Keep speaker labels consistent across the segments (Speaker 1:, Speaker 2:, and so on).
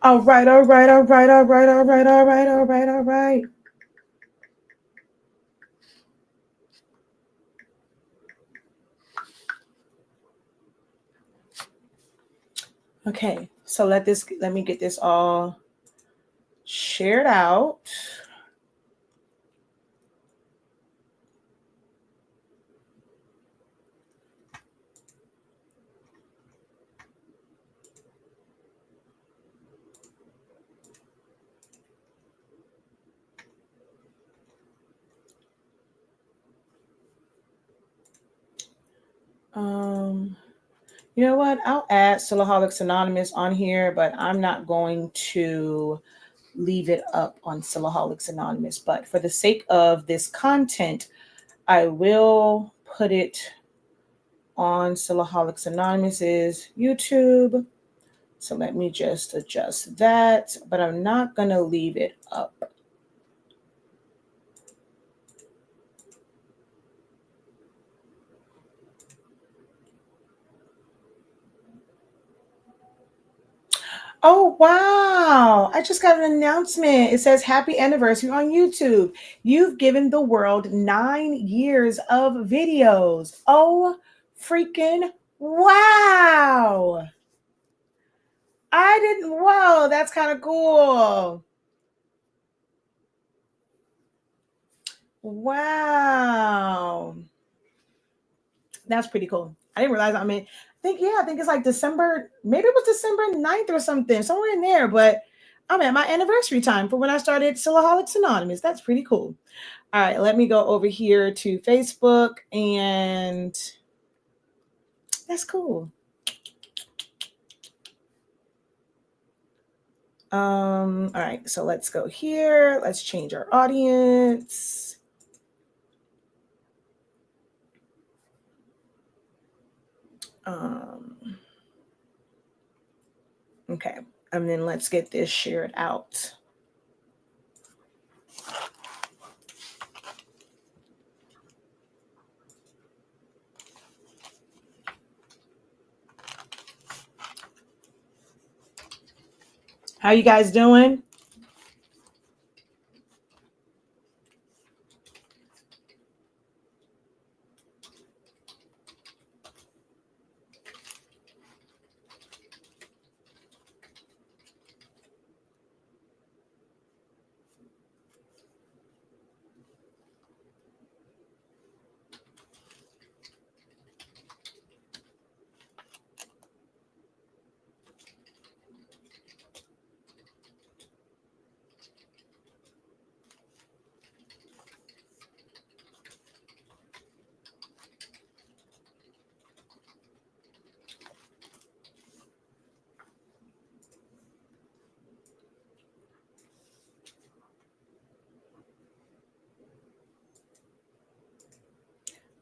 Speaker 1: All right, all right, all right, all right, all right, all right, all right, all right. Okay, so let me get this all shared out. You know what? I'll add Silaholics Anonymous on here, but I'm not going to leave it up on Silaholics Anonymous. But for the sake of this content, I will put it on Silaholics Anonymous's YouTube. So let me just adjust that, but I'm not going to leave it up. Oh, wow. I just got an announcement. It says happy anniversary on YouTube. You've given the world 9 years of videos. Oh, freaking wow. I didn't, whoa, that's kind of cool. Wow. That's pretty cool. I didn't realize, I think it's like December, maybe it was December 9th or something, somewhere in there, but I'm at my anniversary time for when I started Silaholics Anonymous. That's pretty cool. All right, let me go over here to Facebook, and that's cool. All right, so let's go here. Let's change our audience. Okay, and then let's get this shared out. How you guys doing?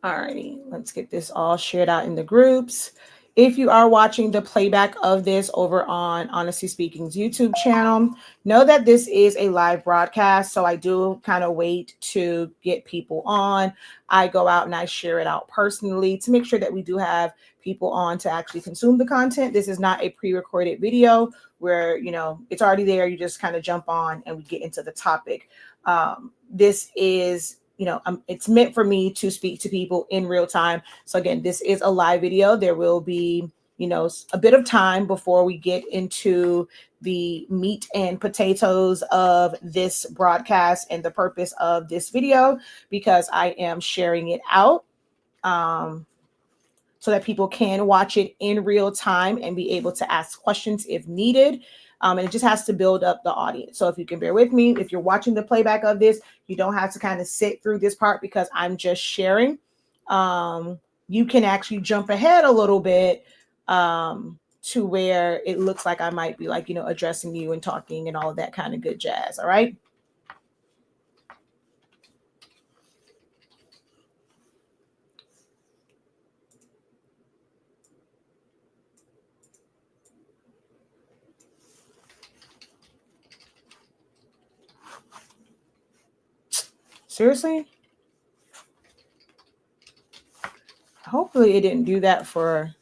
Speaker 1: Alrighty, let's get this all shared out in the groups. If you are watching the playback of this over on Honestly Speaking's YouTube channel, know that this is a live broadcast. So I do kind of wait to get people on. I go out and I share it out personally to make sure that we do have people on to actually consume the content. This is not a pre-recorded video where, it's already there. You just kind of jump on and we get into the topic. This is it's meant for me to speak to people in real time. So again, this is a live video. There will be, a bit of time before we get into the meat and potatoes of this broadcast and the purpose of this video, because I am sharing it out so that people can watch it in real time and be able to ask questions if needed. And it just has to build up the audience. So if you can bear with me, if you're watching the playback of this, you don't have to kind of sit through this part because I'm just sharing. You can actually jump ahead a little bit to where it looks like I might be like, addressing you and talking and all of that kind of good jazz. All right. Seriously? Hopefully it didn't do that for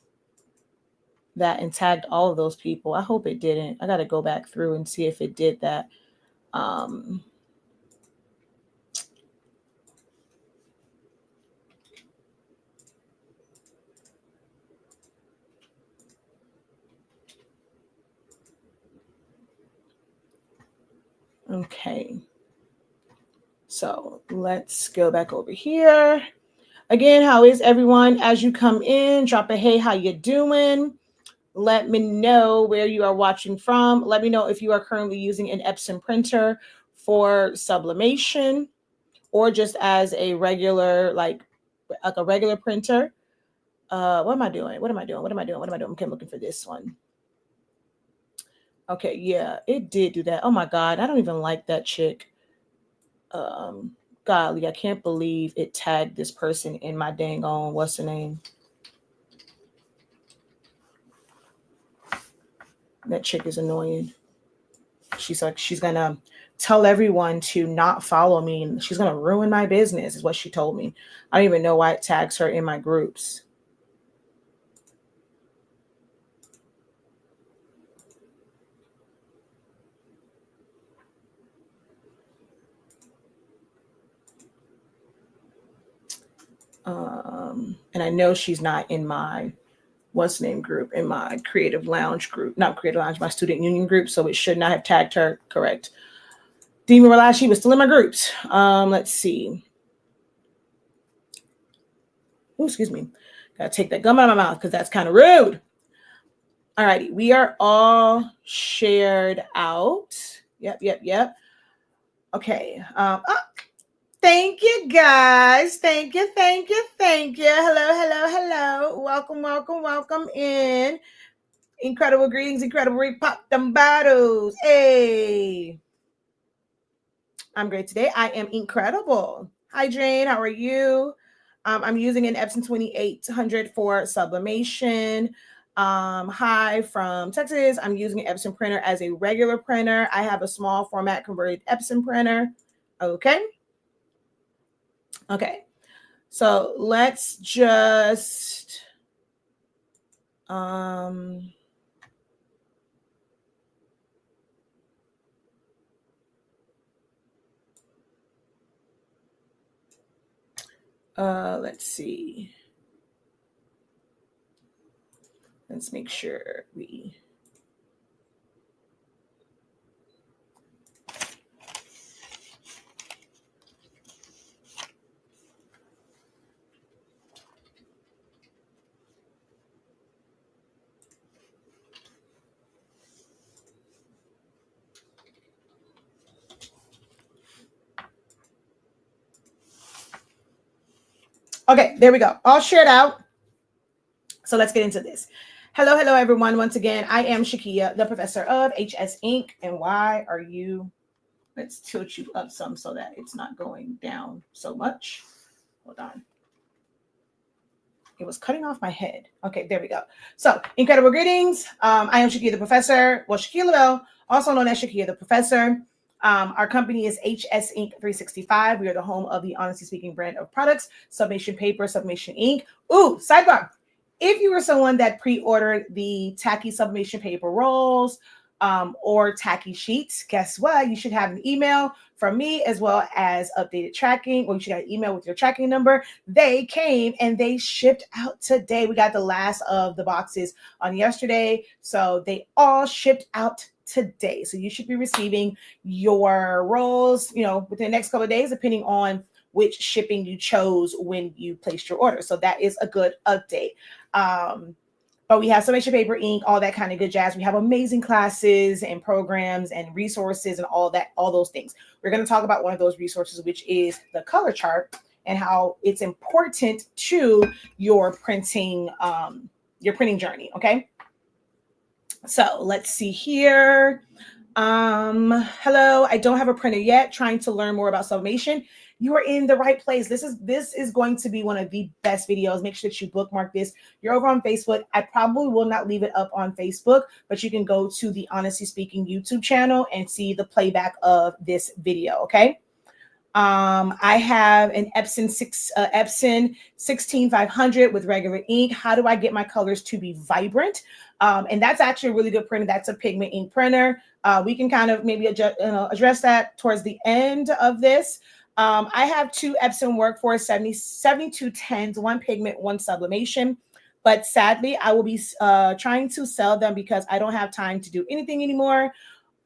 Speaker 1: that and tagged all of those people. I hope it didn't. I got to go back through and see if it did that. Okay. So let's go back over here. Again, how is everyone? As you come in, drop a hey, how you doing? Let me know where you are watching from. Let me know if you are currently using an Epson printer for sublimation or just as a regular, like a regular printer. What am I doing? What am I doing? What am I doing? What am I doing? Okay, I'm looking for this one. Okay, yeah, it did do that. Oh my God, I don't even like that chick. Golly, I can't believe it tagged this person in my dang on, what's the name? That chick is annoying. She's like, she's gonna tell everyone to not follow me and she's gonna ruin my business, is what she told me. I don't even know why it tags her in my groups. And I know she's not in my what's the name group, in my creative lounge group, not creative lounge, my student union group. So it should not have tagged her. Correct. Demon Relashi was still in my groups. Let's see. Oh, excuse me. Gotta take that gum out of my mouth because that's kind of rude. All righty. We are all shared out. Yep. Okay. Thank you, guys. Thank you. Hello. Welcome in. Incredible greetings, incredible pop them bottles. Hey. I'm great today. I am incredible. Hi, Jane. How are you? I'm using an Epson 2800 for sublimation. Hi from Texas. I'm using an Epson printer as a regular printer. I have a small format converted Epson printer. Okay. So let's just let's see. Let's make sure we Okay, there we go. All shared out. So let's get into this. Hello, everyone. Once again, I am Shakia, the professor of HS Inc. And why are you? Let's tilt you up some so that it's not going down so much. Hold on. It was cutting off my head. Okay, there we go. So, incredible greetings. I am Shakia the professor. Well, Shakia LaBelle, also known as Shakia the professor. Our company is HS Inc. 365. We are the home of the Honestly Speaking brand of products, Sublimation Paper, Sublimation Ink. Ooh, sidebar. If you were someone that pre-ordered the tacky sublimation paper rolls or tacky sheets, guess what? You should have an email from me as well as updated tracking, or you should have an email with your tracking number. They came and they shipped out today. We got the last of the boxes on yesterday. So they all shipped out today. So you should be receiving your rolls, within the next couple of days, depending on which shipping you chose when you placed your order. So that is a good update. But we have sublimation paper, ink, all that kind of good jazz. We have amazing classes and programs and resources and all those things. We're going to talk about one of those resources, which is the color chart and how it's important to your printing journey. Okay. So let's see here. Hello, I don't have a printer yet, trying to learn more about sublimation. You are in the right place. This is going to be one of the best videos. Make sure that you bookmark this. You're over on Facebook. I probably will not leave it up on Facebook, but you can go to the Honestly Speaking YouTube channel and see the playback of this video. Okay. I have an Epson 16500 with regular ink. How do I get my colors to be vibrant? And that's actually a really good printer. That's a Pigment ink printer. We can kind of maybe address that towards the end of this. I have two Epson Workforce 7210s, one Pigment, one Sublimation. But sadly, I will be trying to sell them because I don't have time to do anything anymore.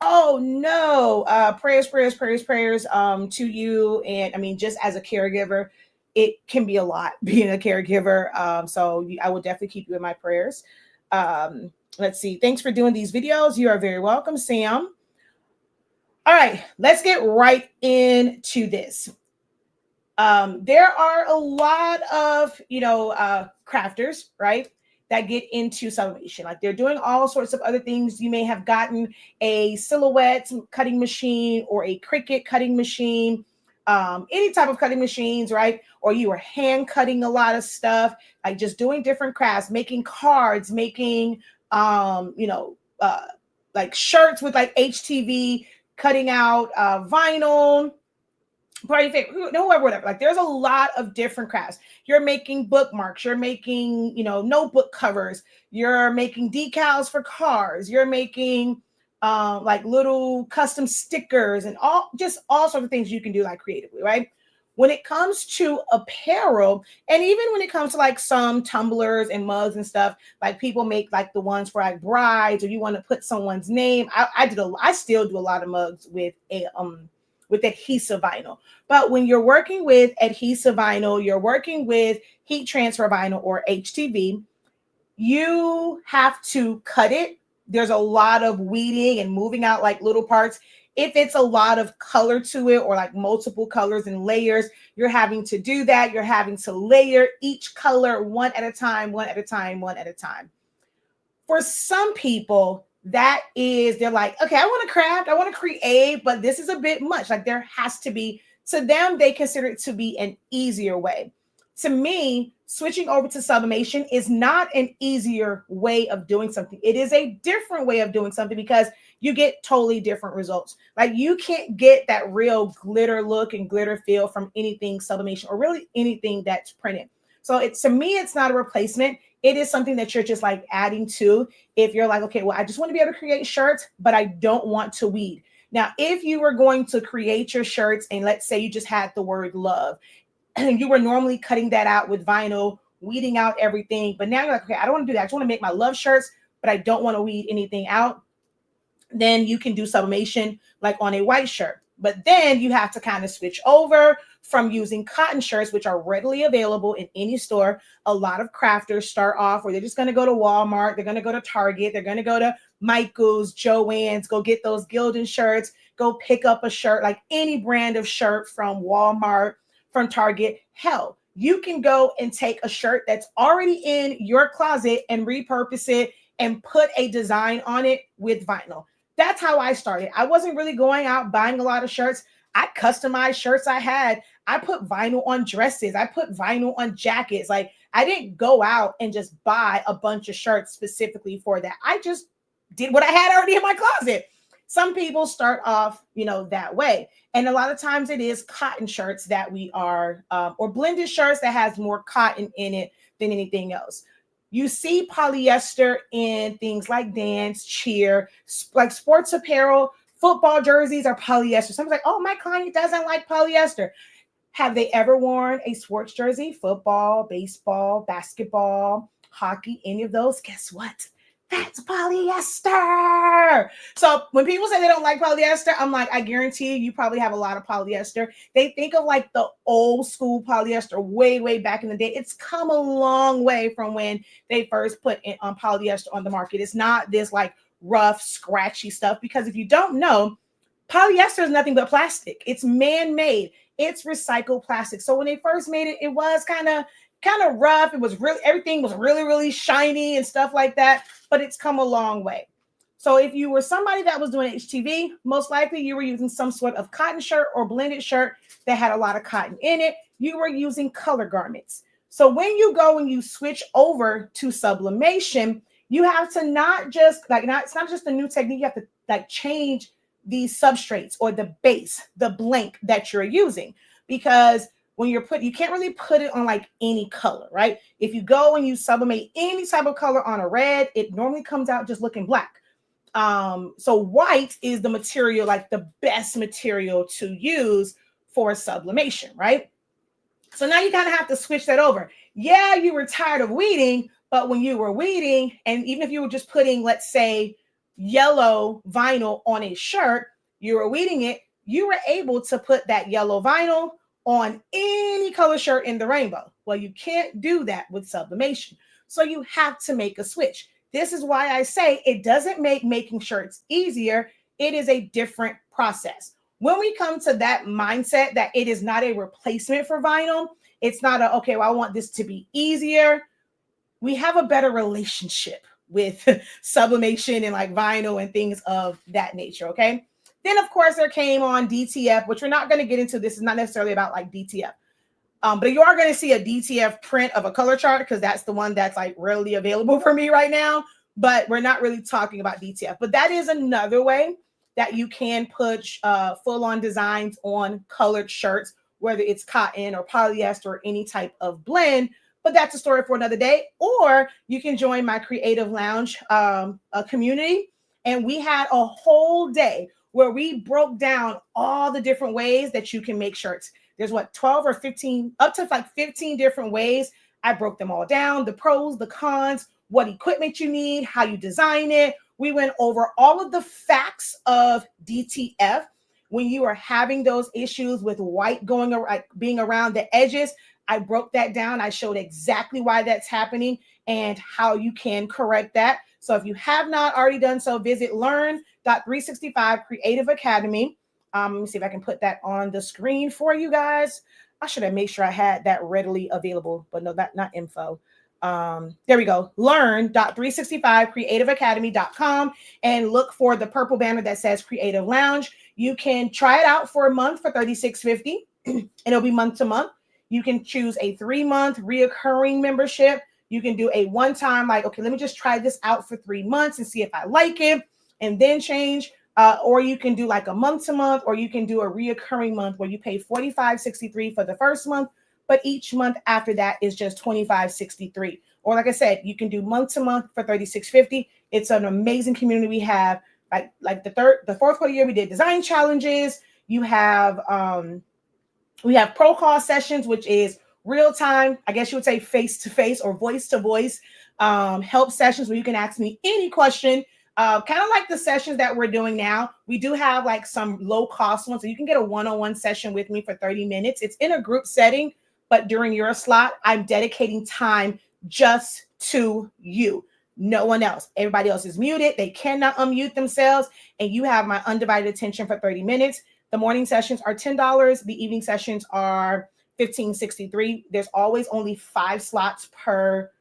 Speaker 1: Oh no. Prayers to you. And I mean, just as a caregiver, it can be a lot being a caregiver. So I will definitely keep you in my prayers. Let's see. Thanks for doing these videos. You are very welcome, Sam. All right, let's get right into this. There are a lot of, crafters, right, that get into sublimation. Like they're doing all sorts of other things. You may have gotten a silhouette cutting machine or a Cricut cutting machine, any type of cutting machines, right? Or you are hand cutting a lot of stuff, like just doing different crafts, making cards, making, like shirts with like HTV, cutting out vinyl, party favorite, whoever, whatever. Like there's a lot of different crafts. You're making bookmarks, you're making, notebook covers, you're making decals for cars, you're making like little custom stickers and all sorts of things you can do like creatively, right? When it comes to apparel, and even when it comes to like some tumblers and mugs and stuff, like people make like the ones for like brides, or you want to put someone's name. I still do a lot of mugs with adhesive vinyl. But when you're working with adhesive vinyl, you're working with heat transfer vinyl or HTV, you have to cut it. There's a lot of weeding and moving out like little parts. If it's a lot of color to it or like multiple colors and layers, you're having to do that. You're having to layer each color one at a time, one at a time, one at a time. For some people, they're like, okay, I want to craft, I want to create, but this is a bit much. Like there has to be, to them, they consider it to be an easier way. To me, switching over to sublimation is not an easier way of doing something. It is a different way of doing something because you get totally different results. Like you can't get that real glitter look and glitter feel from anything sublimation or really anything that's printed. So to me, it's not a replacement. It is something that you're just like adding to. If you're like, okay, well, I just want to be able to create shirts, but I don't want to weed. Now, if you were going to create your shirts and let's say you just had the word love and you were normally cutting that out with vinyl, weeding out everything, but now you're like, okay, I don't want to do that. I just want to make my love shirts, but I don't want to weed anything out. Then you can do sublimation like on a white shirt. But then you have to kind of switch over from using cotton shirts, which are readily available in any store. A lot of crafters start off where they're just going to go to Walmart, they're going to go to Target, they're going to go to Michael's, Joann's, go get those Gildan shirts, go pick up a shirt, like any brand of shirt from Walmart, from Target. Hell, you can go and take a shirt that's already in your closet and repurpose it and put a design on it with vinyl. That's how I started. I wasn't really going out buying a lot of shirts. I customized shirts I had. I put vinyl on dresses. I put vinyl on jackets. Like I didn't go out and just buy a bunch of shirts specifically for that. I just did what I had already in my closet. Some people start off, that way. And a lot of times it is cotton shirts that we are, or blended shirts that has more cotton in it than anything else. You see polyester in things like dance, cheer, like sports apparel, football jerseys are polyester. Someone's like, oh, my client doesn't like polyester. Have they ever worn a sports jersey? Football, baseball, basketball, hockey, any of those? Guess what? That's polyester. So when people say they don't like polyester, I'm like, I guarantee you probably have a lot of polyester. They think of like the old school polyester way, way back in the day. It's come a long way from when they first put polyester on the market. It's not this like rough, scratchy stuff, because if you don't know, polyester is nothing but plastic. It's man-made. It's recycled plastic. So when they first made it, it was kind of rough. It was really, everything was really, really shiny and stuff like that, but it's come a long way. So if you were somebody that was doing HTV, most likely you were using some sort of cotton shirt or blended shirt that had a lot of cotton in it. You were using color garments. So when you go and you switch over to sublimation, you have to not just it's not just a new technique. You have to like change the substrates or the base, the blank that you're using, because when you can't really put it on like any color, right? If you go and you sublimate any type of color on a red, it normally comes out just looking black. So white is the material, like the best material to use for sublimation, right? So now you kind of have to switch that over. Yeah, you were tired of weeding, but when you were weeding, and even if you were just putting, let's say, yellow vinyl on a shirt, you were weeding it, you were able to put that yellow vinyl on any color shirt in the rainbow. Well, you can't do that with sublimation. So you have to make a switch. This is why I say it doesn't make making shirts easier. It is a different process. When we come to that mindset that it is not a replacement for vinyl, it's not a, okay, well, I want this to be easier. We have a better relationship with sublimation and like vinyl and things of that nature, okay? Then, of course, there came on DTF, which we're not going to get into. This is not necessarily about like DTF. But you are going to see a DTF print of a color chart because that's the one that's like readily available for me right now. But we're not really talking about DTF. But that is another way that you can put full-on designs on colored shirts, whether it's cotton or polyester or any type of blend. But that's a story for another day. Or you can join my Creative Lounge community. And we had a whole day where we broke down all the different ways that you can make shirts. There's 12 or 15, up to like 15 different ways. I broke them all down, the pros, the cons, what equipment you need, how you design it. We went over all of the facts of DTF. When you are having those issues with white being around the edges, I broke that down. I showed exactly why that's happening and how you can correct that. So if you have not already done so, visit learn.365 Creative Academy. Let me see if I can put that on the screen for you guys. I should have made sure I had that readily available, but no, that not info. There we go. Learn.365creativeacademy.com and look for the purple banner that says Creative Lounge. You can try it out for a month for $36.50 and it'll be month to month. You can choose a 3-month reoccurring membership. You can do a one-time, like, okay, let me just try this out for 3 months and see if I like it and then change. Or you can do like a month to month, or you can do a reoccurring month where you pay $45.63 for the first month, but each month after that is just $25.63. Or like I said, you can do month to month for $36.50. It's an amazing community we have. Like the fourth quarter year, we did design challenges. You have we have pro call sessions, which is real time, I guess you would say face to face or voice to voice help sessions where you can ask me any question. Kind of like the sessions that we're doing now. We do have like some low cost ones. So you can get a one-on-one session with me for 30 minutes. It's in a group setting, but during your slot, I'm dedicating time just to you. No one else. Everybody else is muted. They cannot unmute themselves. And you have my undivided attention for 30 minutes. The morning sessions are $10. The evening sessions are $15.63. There's always only 5 slots per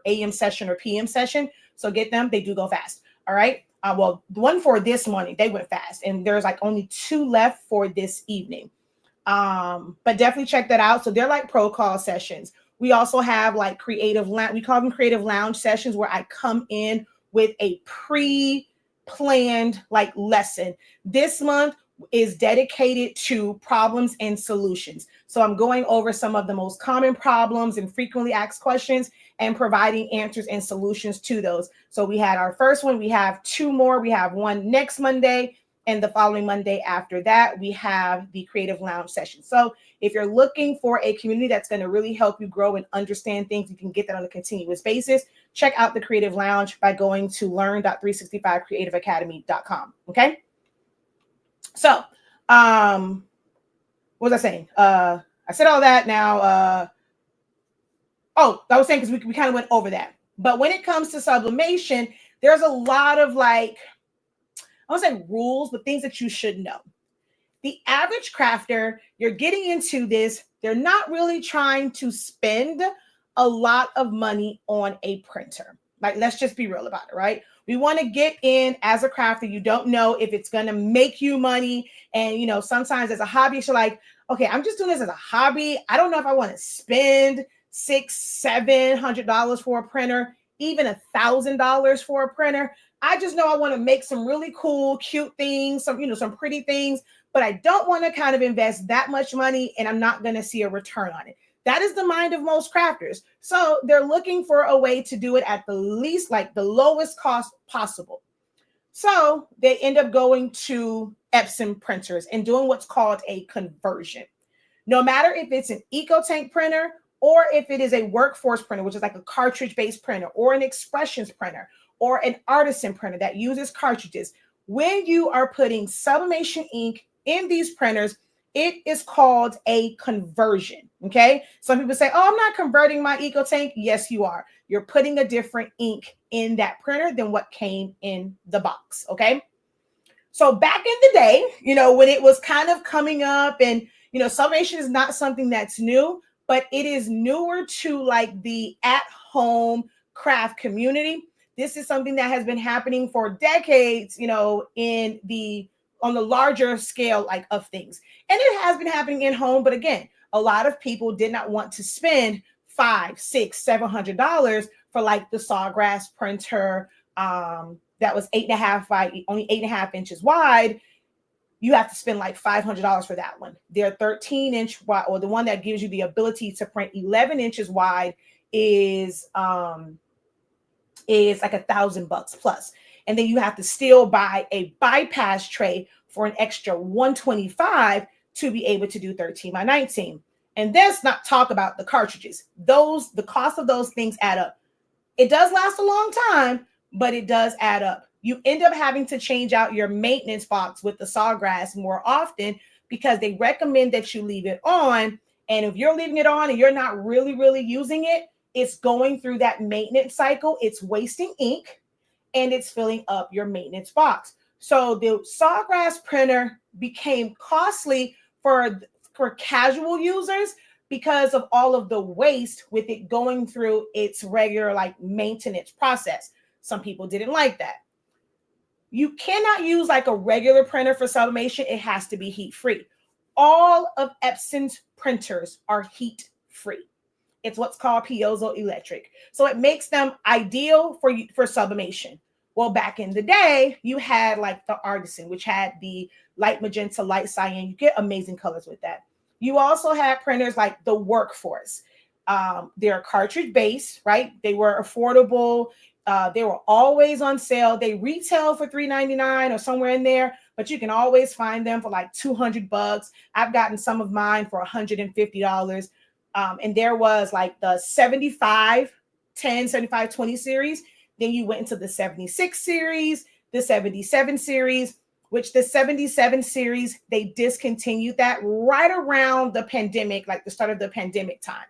Speaker 1: AM session or PM session. So get them. They do go fast. All right. Well, the one for this morning, they went fast. And there's like only 2 left for this evening. But definitely check that out. So they're like pro call sessions. We also have like we call them creative lounge sessions where I come in with a pre-planned like lesson. This month is dedicated to problems and solutions. So I'm going over some of the most common problems and frequently asked questions and providing answers and solutions to those. So we had our first one. We have 2 more. We have one next Monday, and the following Monday after that, we have the Creative Lounge session. So if you're looking for a community that's going to really help you grow and understand things, you can get that on a continuous basis. Check out the Creative Lounge by going to learn.365creativeacademy.com. Okay. So, what was I saying? I said all that now. I was saying because we kind of went over that. But when it comes to sublimation, there's a lot of like, I won't say rules, but things that you should know. The average crafter, you're getting into this, they're not really trying to spend a lot of money on a printer. Like, let's just be real about it, right? We want to get in as a crafter. You don't know if it's going to make you money. And, you know, sometimes as a hobbyist, you're like, okay, I'm just doing this as a hobby. I don't know if I want to spend $600-$700 for a printer. even $1,000 for a printer. I just know I want to make some really cool, cute things, some pretty things, but I don't want to kind of invest that much money and I'm not going to see a return on it. That is the mind of most crafters. So they're looking for a way to do it at the least, like the lowest cost possible. So they end up going to Epson printers and doing what's called a conversion. No matter if it's an EcoTank printer or if it is a workforce printer, which is like a cartridge-based printer, or an expressions printer, or an artisan printer that uses cartridges, when you are putting sublimation ink in these printers, it is called a conversion, okay? Some people say, oh, I'm not converting my EcoTank. Yes, you are. You're putting a different ink in that printer than what came in the box, okay? So back in the day, when it was kind of coming up and, sublimation is not something that's new, but it is newer to like the at-home craft community. This is something that has been happening for decades, on the larger scale like of things. And it has been happening in home, but again, a lot of people did not want to spend $500, $600, $700 for like the Sawgrass printer that was 8.5 by only 8.5 inches wide. You have to spend like $500 for that one. Their 13-inch wide, or the one that gives you the ability to print 11 inches wide, is like $1,000 plus. And then you have to still buy a bypass tray for an extra $125 to be able to do 13 by 19. And let's not talk about the cartridges. The cost of those things add up. It does last a long time, but it does add up. You end up having to change out your maintenance box with the Sawgrass more often because they recommend that you leave it on. And if you're leaving it on and you're not really, really using it, it's going through that maintenance cycle. It's wasting ink and it's filling up your maintenance box. So the Sawgrass printer became costly for casual users because of all of the waste with it going through its regular like maintenance process. Some people didn't like that. You cannot use like a regular printer for sublimation. It has to be heat free. All of Epson's printers are heat free. It's what's called piezoelectric. So it makes them ideal for sublimation. Well, back in the day, you had like the Artisan, which had the light magenta, light cyan. You get amazing colors with that. You also had printers like the Workforce. They're cartridge based, right? They were affordable. They were always on sale. They retail for $3.99 or somewhere in there, but you can always find them for like $200. I've gotten some of mine for $150. And there was like the 7510, 7520 series. Then you went into the 76 series, the 77 series, which the 77 series, they discontinued that right around the pandemic, like the start of the pandemic time.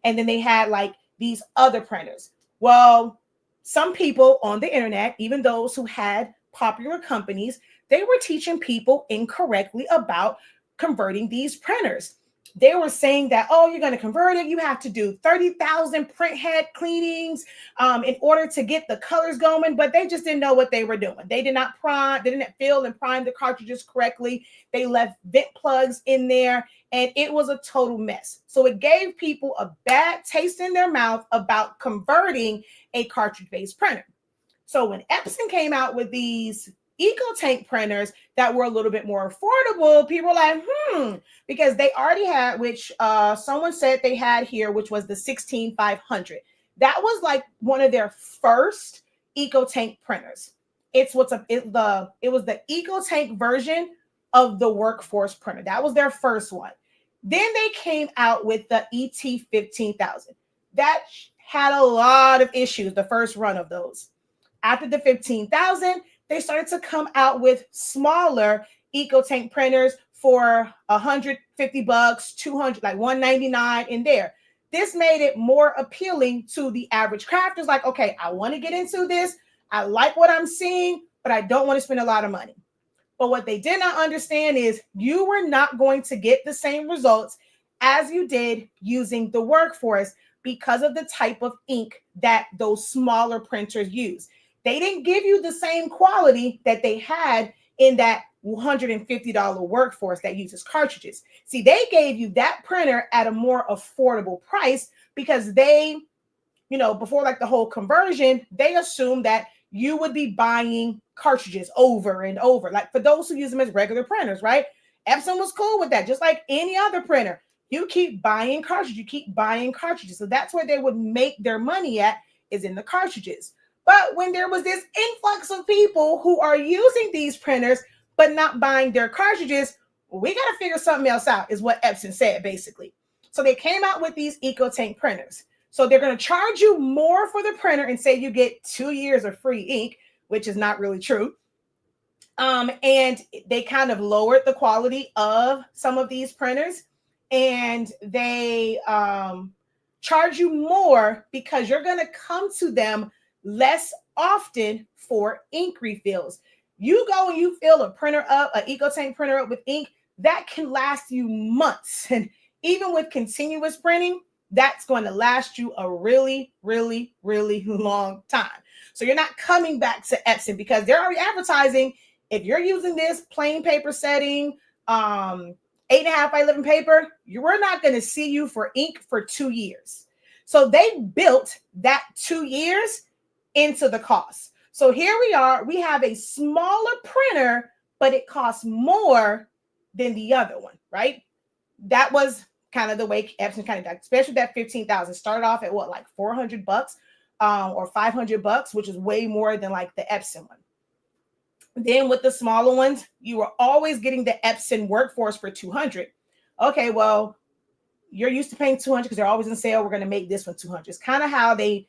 Speaker 1: And then they had like these other printers. Well, some people on the internet, even those who had popular companies, they were teaching people incorrectly about converting these printers. They were saying that, oh, you're going to convert it. You have to do 30,000 print head cleanings in order to get the colors going. But they just didn't know what they were doing. They did not prime, they didn't fill and prime the cartridges correctly. They left vent plugs in there and it was a total mess. So it gave people a bad taste in their mouth about converting a cartridge-based printer. So when Epson came out with these EcoTank printers that were a little bit more affordable, people were like, because they already had, which someone said they had here, which was the 16500. That was like one of their first EcoTank printers. It was the EcoTank version of the Workforce printer. That was their first one. Then they came out with the ET 15000. That had a lot of issues, the first run of those. After the 15,000, they started to come out with smaller EcoTank printers for $150, $200, like $199 in there. This made it more appealing to the average crafters. Like, okay, I want to get into this. I like what I'm seeing, but I don't want to spend a lot of money. But what they did not understand is you were not going to get the same results as you did using the Workforce because of the type of ink that those smaller printers use. They didn't give you the same quality that they had in that $150 Workforce that uses cartridges. See, they gave you that printer at a more affordable price because they before like the whole conversion, they assumed that you would be buying cartridges over and over. Like for those who use them as regular printers, right? Epson was cool with that, just like any other printer. You keep buying cartridges, you keep buying cartridges. So that's where they would make their money at, is in the cartridges. But when there was this influx of people who are using these printers but not buying their cartridges, we got to figure something else out, is what Epson said basically. So they came out with these EcoTank printers. So they're going to charge you more for the printer and say you get 2 years of free ink, which is not really true. And they kind of lowered the quality of some of these printers, and they charge you more because you're going to come to them less often for ink refills. You go and you fill a printer up, an EcoTank printer up with ink, that can last you months. And even with continuous printing, that's going to last you a really, really, really long time. So you're not coming back to Epson because they're already advertising, if you're using this plain paper setting, 8.5 by 11 paper, we're not going to see you for ink for 2 years. So they built that 2 years into the cost. So here we are, we have a smaller printer, but it costs more than the other one, right? That was kind of the way Epson kind of got, especially that 15,000 started off at what, like $400 or $500, which is way more than like the Epson one. Then with the smaller ones, you were always getting the Epson Workforce for $200. Okay, well, you're used to paying $200 because they're always in sale. We're going to make this one $200. It's kind of how they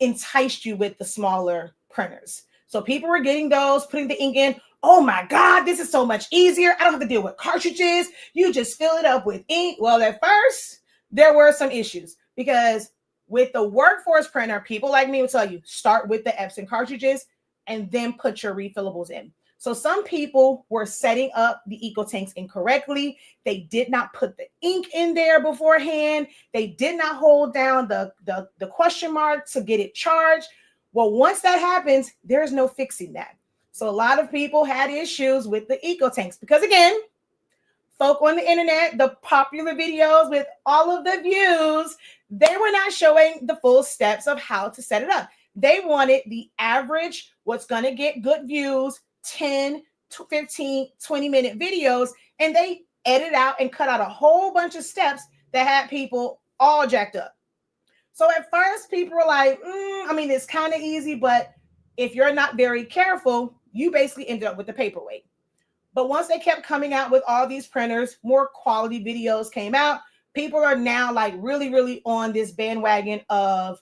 Speaker 1: enticed you with the smaller printers. So people were getting those, putting the ink in. Oh my God, this is so much easier. I don't have to deal with cartridges. You just fill it up with ink. Well, at first, there were some issues because with the Workforce printer, people like me will tell you, start with the Epson cartridges and then put your refillables in. So some people were setting up the EcoTanks incorrectly. They did not put the ink in there beforehand. They did not hold down the question mark to get it charged. Well, once that happens, there's no fixing that. So a lot of people had issues with the EcoTanks because, again, folk on the internet, the popular videos with all of the views, they were not showing the full steps of how to set it up. They wanted the average, what's going to get good views, 10 to 15, 20-minute videos, and they edited out and cut out a whole bunch of steps that had people all jacked up. So at first, people were like, it's kind of easy, but if you're not very careful, you basically ended up with the paperweight. But once they kept coming out with all these printers, more quality videos came out. People are now like really, really on this bandwagon of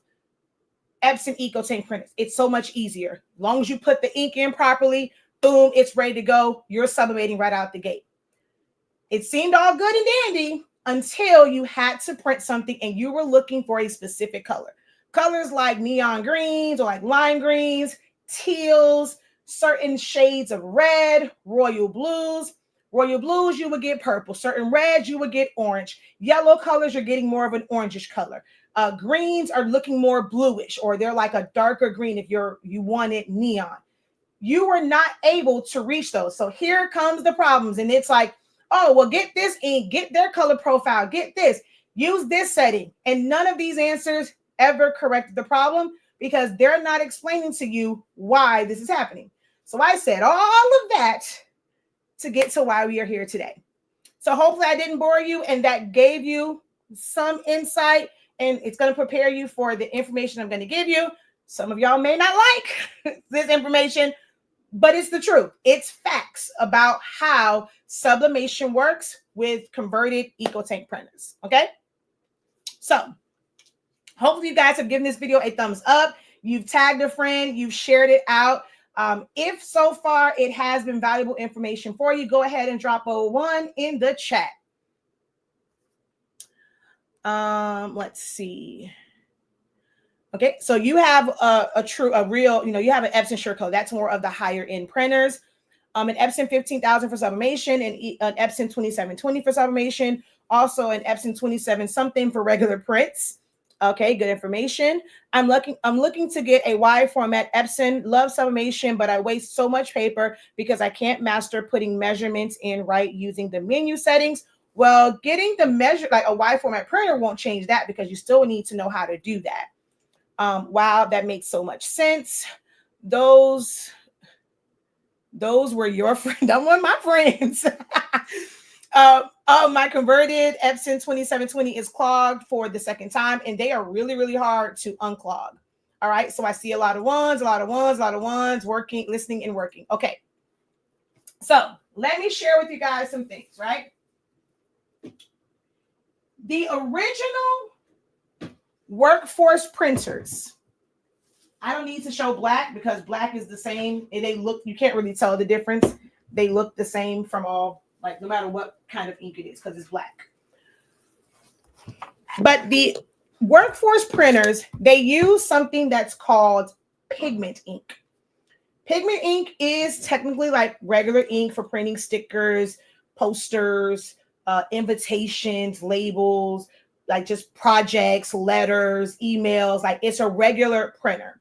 Speaker 1: Epson EcoTank printers. It's so much easier. As long as you put the ink in properly, boom, it's ready to go. You're sublimating right out the gate. It seemed all good and dandy until you had to print something and you were looking for a specific color. Colors like neon greens or like lime greens, teals, certain shades of red, royal blues. Royal blues, you would get purple. Certain reds, you would get orange. Yellow colors, you're getting more of an orangish color. Greens are looking more bluish, or they're like a darker green if you wanted neon. You were not able to reach those. So here comes the problems. And it's like, oh, well, get this ink, get their color profile, get this, use this setting. And none of these answers ever corrected the problem because they're not explaining to you why this is happening. So I said all of that to get to why we are here today. So hopefully I didn't bore you and that gave you some insight, and it's going to prepare you for the information I'm going to give you. Some of y'all may not like this information, but it's the truth. It's facts about how sublimation works with converted EcoTank printers. Okay. So hopefully you guys have given this video a thumbs up. You've tagged a friend, you've shared it out. If so far it has been valuable information for you, go ahead and drop a 1 in the chat. Let's see. Okay, so you have a real, you have an Epson Surecode. That's more of the higher end printers. An Epson 15,000 for sublimation and an Epson 2720 for sublimation. Also an Epson 27 something for regular prints. Okay, good information. I'm looking to get a wide format Epson. Love sublimation, but I waste so much paper because I can't master putting measurements in right using the menu settings. Well, getting the measure like a wide format printer won't change that because you still need to know how to do that. Wow, that makes so much sense. Those were your friends. That were my friends. My converted Epson 2720 is clogged for the second time, and they are really, really hard to unclog. All right, so I see a lot of ones, working, listening, and working. Okay, so let me share with you guys some things, right? The original workforce printers, I don't need to show black because black is the same, and they look, you can't really tell the difference. They look the same from all, like, no matter what kind of ink it is, because it's black. But the workforce printers, they use something that's called pigment ink. Pigment ink is technically like regular ink for printing stickers, posters, invitations, labels, like just projects, letters, emails. Like, it's a regular printer.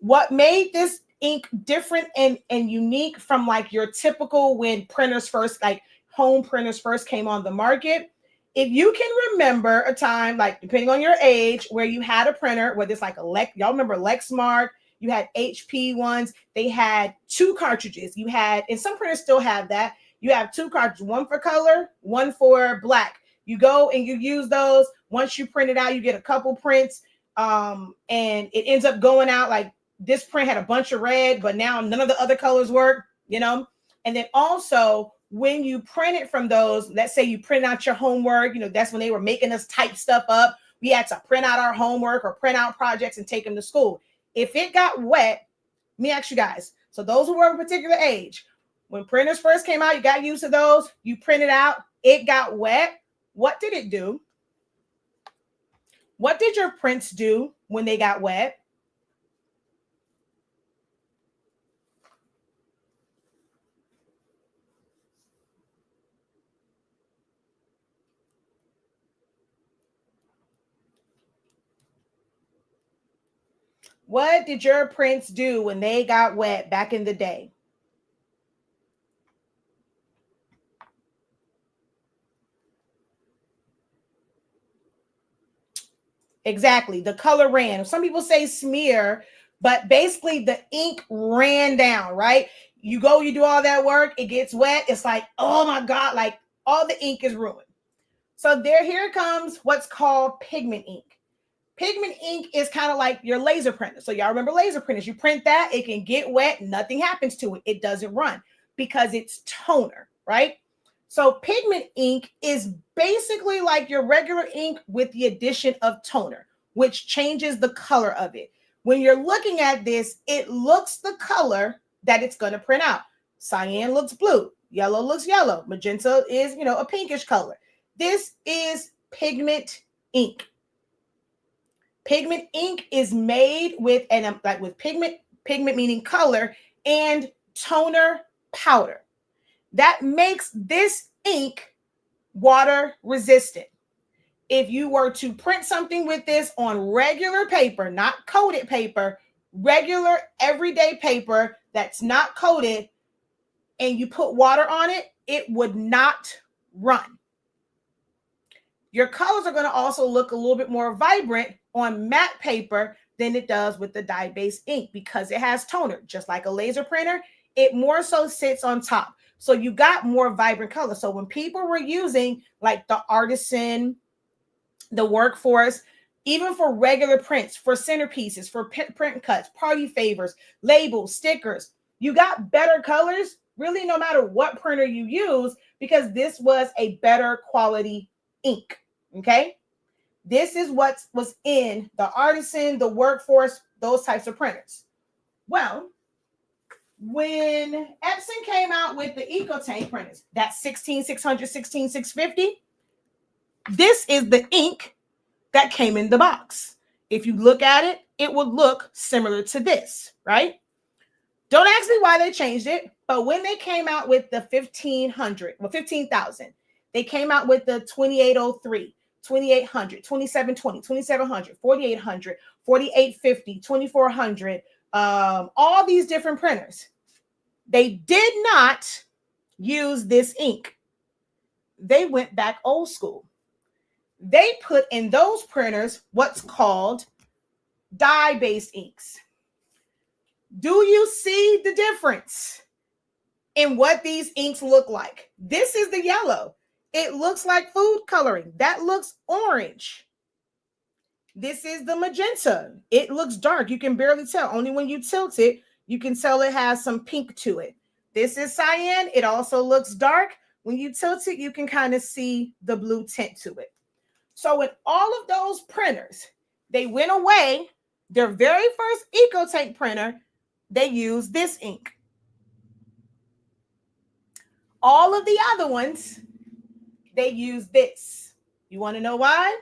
Speaker 1: What made this ink different and unique from like your typical, when printers first, like home printers first came on the market, if you can remember a time, like depending on your age, where you had a printer, whether it's like y'all remember Lexmark, you had HP ones, they had two cartridges. You had, and some printers still have that. You have two cartridges, one for color, one for black. You go and you use those. Once you print it out, you get a couple prints, and it ends up going out like, this print had a bunch of red, but now none of the other colors work, you know? And then also, when you print it from those, let's say you print out your homework, you know, that's when they were making us type stuff up. We had to print out our homework or print out projects and take them to school. If it got wet, let me ask you guys, so those who were of a particular age, when printers first came out, you got used to those, you printed out, it got wet. What did it do? What did your prints do when they got wet? What did your prints do when they got wet back in the day? Exactly. The color ran. Some people say smear, but basically the ink ran down, right? You go, you do all that work, it gets wet. It's like, oh my God, like all the ink is ruined. So here comes what's called pigment ink. Pigment ink is kind of like your laser printer. So y'all remember laser printers. You print that, it can get wet, nothing happens to it. It doesn't run because it's toner, right? So pigment ink is basically like your regular ink with the addition of toner, which changes the color of it. When you're looking at this, it looks the color that it's going to print out. Cyan looks blue, yellow looks yellow, magenta is, you know, a pinkish color. This is pigment ink. Pigment ink is made with, and like with pigment meaning color, and toner powder. That makes this ink water resistant. If you were to print something with this on regular paper, not coated paper, regular everyday paper that's not coated, and you put water on it, it would not run. Your colors are going to also look a little bit more vibrant on matte paper than it does with the dye-based ink because it has toner. Just like a laser printer, it more so sits on top. So you got more vibrant color. So when people were using like the Artisan, the Workforce, even for regular prints, for centerpieces, for print cuts, party favors, labels, stickers, you got better colors really no matter what printer you use because this was a better quality ink. Okay, this is what was in the Artisan, the Workforce, those types of printers. Well, when Epson came out with the EcoTank printers, that's 16600, 16650, this is the ink that came in the box. If you look at it, it would look similar to this, right? Don't ask me why they changed it, but when they came out with the 15,000, they came out with the 2803, 2800, 2720, 2700, 4800, 4850, 2400, all these different printers. They did not use this ink. They went back old school. They put in those printers what's called dye-based inks. Do you see the difference in what these inks look like? This is the yellow. It looks like food coloring. That looks orange. This is the magenta. It looks dark. You can barely tell. Only when you tilt it, you can tell it has some pink to it. This is cyan. It also looks dark. When you tilt it, you can kind of see the blue tint to it. So in all of those printers, they went away. Their very first EcoTank printer, they used this ink. All of the other ones, they use this. You want to know why?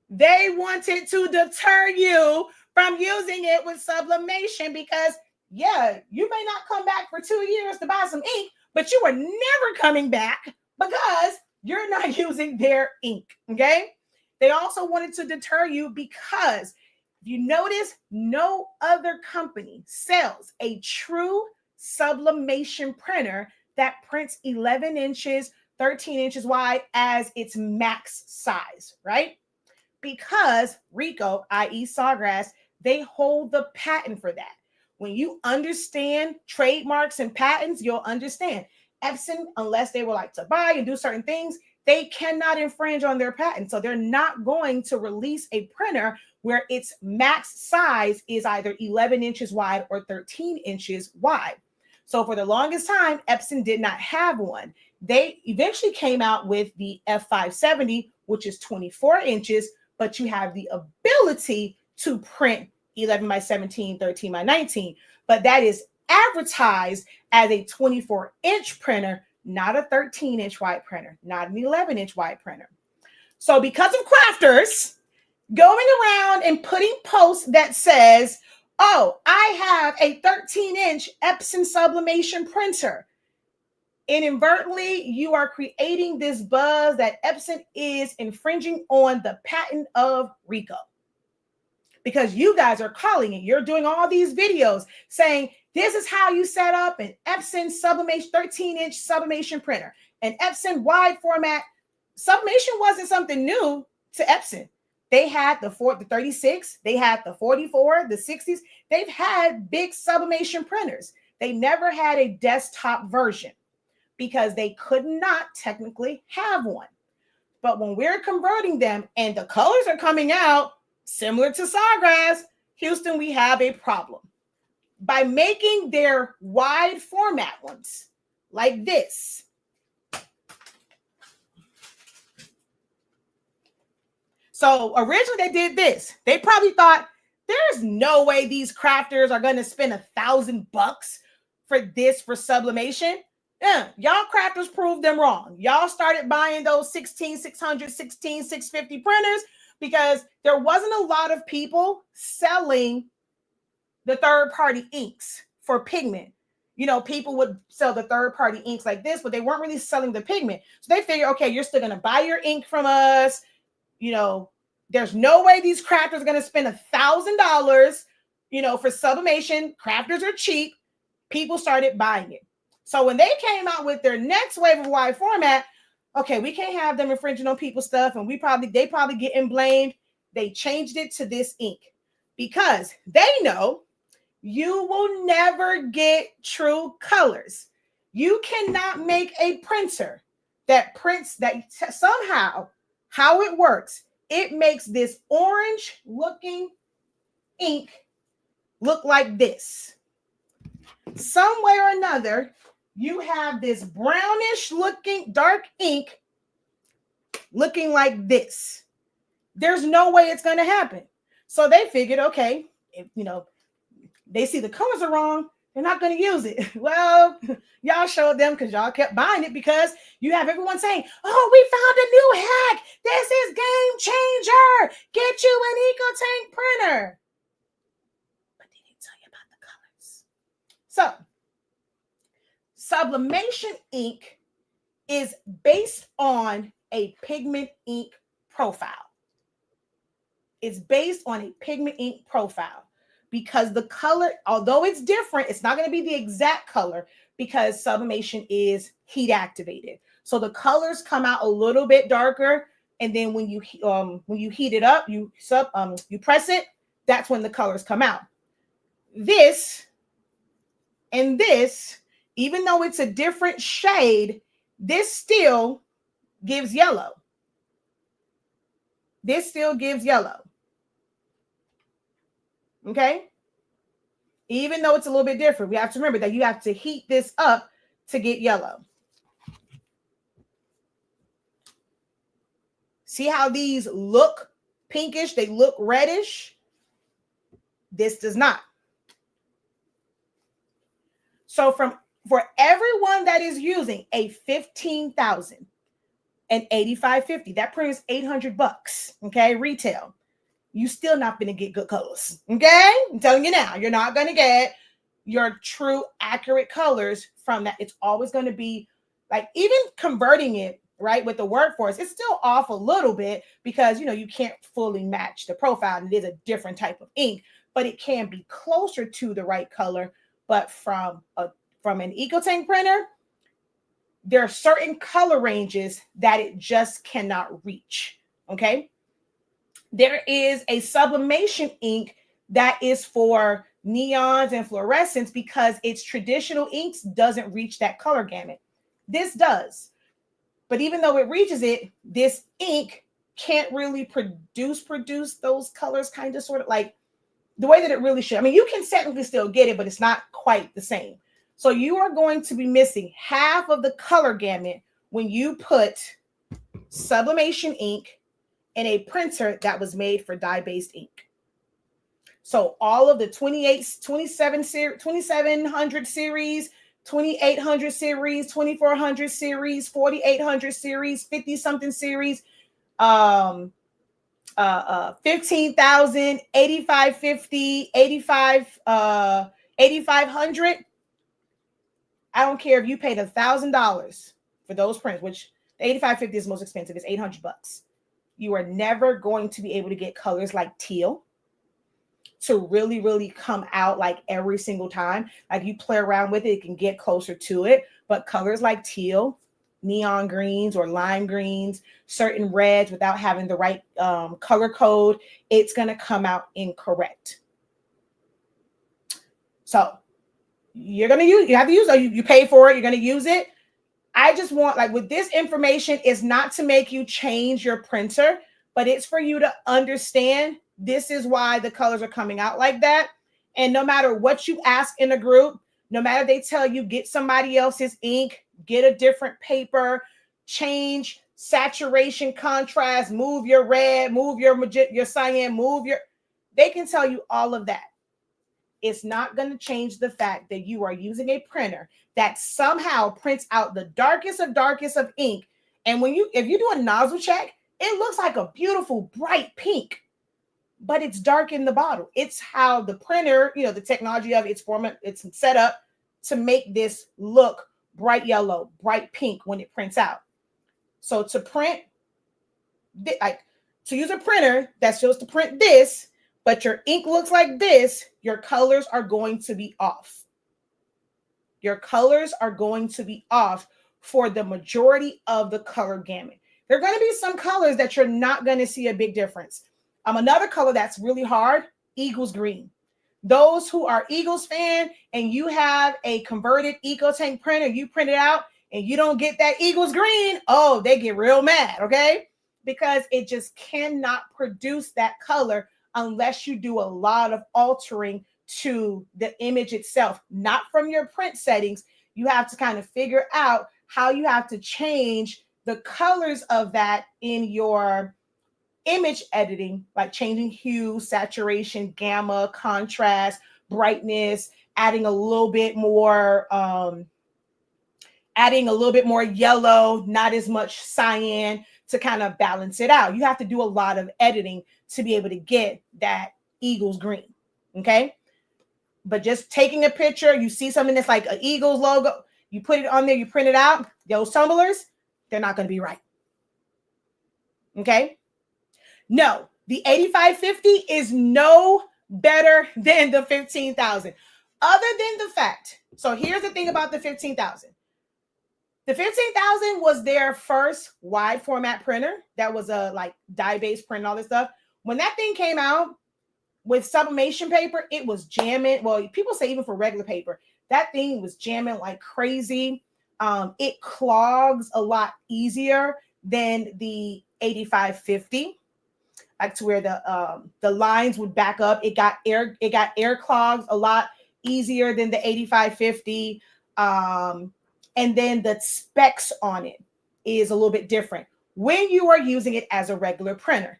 Speaker 1: They wanted to deter you from using it with sublimation because, yeah, you may not come back for 2 years to buy some ink, but you are never coming back because you're not using their ink, okay? They also wanted to deter you because if you notice, no other company sells a true sublimation printer that prints 11 inches, 13 inches wide as its max size, right? Because Ricoh, i.e. Sawgrass, they hold the patent for that. When you understand trademarks and patents, you'll understand. Epson, unless they would like to buy and do certain things, they cannot infringe on their patent. So they're not going to release a printer where its max size is either 11 inches wide or 13 inches wide. So for the longest time, Epson did not have one. They eventually came out with the F570, which is 24 inches, but you have the ability to print 11 by 17, 13 by 19. But that is advertised as a 24-inch printer, not a 13-inch wide printer, not an 11-inch wide printer. So because of crafters going around and putting posts that says, oh, I have a 13-inch Epson sublimation printer, inadvertently, you are creating this buzz that Epson is infringing on the patent of Ricoh. Because you guys are calling it. You're doing all these videos saying, this is how you set up an Epson sublimation, 13-inch sublimation printer. An Epson wide format. Sublimation wasn't something new to Epson. They had the 36, they had the 44, the 60s. They've had big sublimation printers. They never had a desktop version because they could not technically have one. But when we're converting them and the colors are coming out similar to Sawgrass, Houston, we have a problem. By making their wide format ones like this, so originally they did this. They probably thought there's no way these crafters are going to spend $1,000 for this for sublimation. Yeah, y'all crafters proved them wrong. Y'all started buying those 16600, 16650 printers because there wasn't a lot of people selling the third-party inks for pigment. You know, people would sell the third-party inks like this, but they weren't really selling the pigment. So they figured, okay, you're still going to buy your ink from us. You know, there's no way these crafters are going to spend $1,000, you know, for sublimation. Crafters are cheap. People started buying it. So when they came out with their next wave of wide format, okay, we can't have them infringing on people's stuff, and they probably getting blamed. They changed it to this ink because they know you will never get true colors. You cannot make a printer that prints that somehow, how it works, it makes this orange looking ink look like this. Some way or another, you have this brownish looking dark ink looking like this. There's no way it's going to happen. So they figured, okay, if, you know, they see the colors are wrong, they're not going to use it. Well, y'all showed them because y'all kept buying it because you have everyone saying, oh, we found a new hack. This is game changer. Get you an EcoTank printer. But they didn't tell you about the colors. So sublimation ink is based on a pigment ink profile. It's based on a pigment ink profile because the color, although it's different, it's not going to be the exact color because sublimation is heat activated. So the colors come out a little bit darker, and then when you heat it up, you press it, that's when the colors come out. This and this, even though it's a different shade, this still gives yellow. This still gives yellow. Okay? Even though it's a little bit different, we have to remember that you have to heat this up to get yellow. See how these look pinkish? They look reddish. This does not. So for everyone that is using a 15,000 and 8550, that printer is $800, okay, retail. You still not going to get good colors, okay? I'm telling you now, you're not going to get your true accurate colors from that. It's always going to be like, even converting it, right, with the workforce, it's still off a little bit because, you know, you can't fully match the profile and it is a different type of ink, but it can be closer to the right color. But from an EcoTank printer, there are certain color ranges that it just cannot reach, okay? There is a sublimation ink that is for neons and fluorescents because its traditional inks doesn't reach that color gamut. This does. But even though it reaches it, this ink can't really produce those colors, kind of sort of like the way that it really should. I mean, you can technically still get it, but it's not quite the same. So you are going to be missing half of the color gamut when you put sublimation ink in a printer that was made for dye-based ink. So all of the 2700 series, 2800 series, 2400 series, 4800 series, 50-something series, 15,000, 8550, 8500. I don't care if you paid $1,000 for those prints, which the 8550 is the most expensive. It's $800. You are never going to be able to get colors like teal to really, really come out like every single time. Like you play around with it, it can get closer to it. But colors like teal, neon greens or lime greens, certain reds without having the right color code, it's going to come out incorrect. So you have to use it. You pay for it. You're going to use it. I just want, like with this information, is not to make you change your printer, but it's for you to understand this is why the colors are coming out like that. And no matter what you ask in a group, no matter they tell you get somebody else's ink, get a different paper, change saturation, contrast, move your red, move your cyan, they can tell you all of that. It's not going to change the fact that you are using a printer that somehow prints out the darkest of ink. And if you do a nozzle check, it looks like a beautiful bright pink, but it's dark in the bottle. It's how the printer, the technology of its format, it's set up to make this look bright yellow, bright pink when it prints out. So to use a printer that's supposed to print this, but your ink looks like this, your colors are going to be off. Your colors are going to be off for the majority of the color gamut. There are going to be some colors that you're not going to see a big difference. Another color that's really hard, Eagles green. Those who are Eagles fan and you have a converted EcoTank printer, you print it out and you don't get that Eagles green, oh, they get real mad, okay? Because it just cannot produce that color unless you do a lot of altering to the image itself, not from your print settings. You have to kind of figure out how you have to change the colors of that in your image editing, like changing hue, saturation, gamma, contrast, brightness, adding a little bit more yellow, not as much cyan to kind of balance it out. You have to do a lot of editing to be able to get that Eagles green, okay? But just taking a picture, you see something that's like an Eagles logo, you put it on there, you print it out, those tumblers, they're not going to be right, okay? No, the 8550 is no better than the 15,000. Other than the fact, so here's the thing about the 15,000. The 15,000 was their first wide format printer that was a like dye-based print and all this stuff. When that thing came out, with sublimation paper, it was jamming. Well, people say even for regular paper, that thing was jamming like crazy. It clogs a lot easier than the 8550, like to where the lines would back up. It got air clogs a lot easier than the 8550. And then the specs on it is a little bit different when you are using it as a regular printer.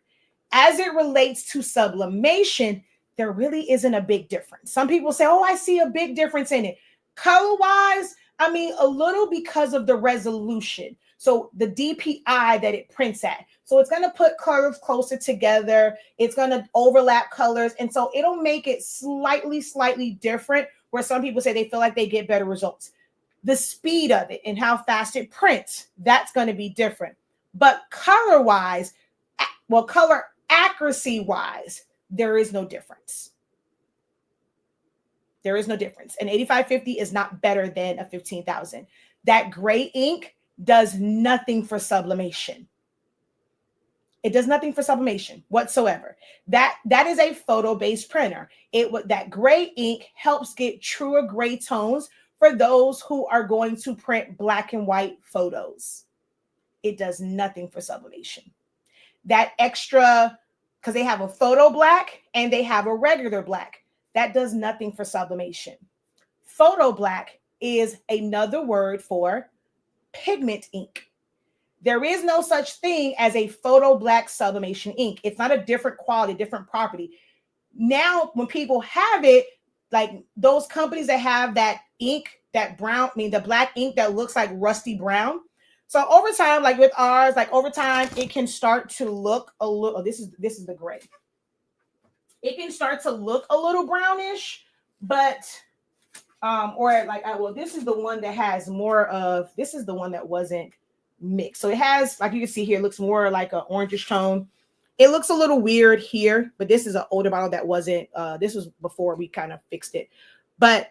Speaker 1: As it relates to sublimation, there really isn't a big difference. Some people say, oh, I see a big difference in it. Color-wise, I mean, a little because of the resolution. So the DPI that it prints at. So it's going to put colors closer together. It's going to overlap colors. And so it'll make it slightly different, where some people say they feel like they get better results. The speed of it and how fast it prints, that's going to be different. But color-wise, well, color accuracy-wise, there is no difference. There is no difference. An 8550 is not better than a 15,000. That gray ink does nothing for sublimation. It does nothing for sublimation whatsoever. That is a photo-based printer. That gray ink helps get truer gray tones for those who are going to print black and white photos. It does nothing for sublimation. That extra, because they have a photo black and they have a regular black, that does nothing for sublimation. Photo black is another word for pigment ink. There is no such thing as a photo black sublimation ink. It's not a different quality, different property. Now, when people have it, like those companies that have that ink, that brown, the black ink that looks like rusty brown. So over time, like with ours, like over time, it can start to look a little, this is the gray. It can start to look a little brownish, but, or like, well, this is the one that has more of, this is the one that wasn't mixed. So it has, like you can see here, it looks more like an orangish tone. It looks a little weird here, but this is an older bottle that wasn't, this was before we kind of fixed it. But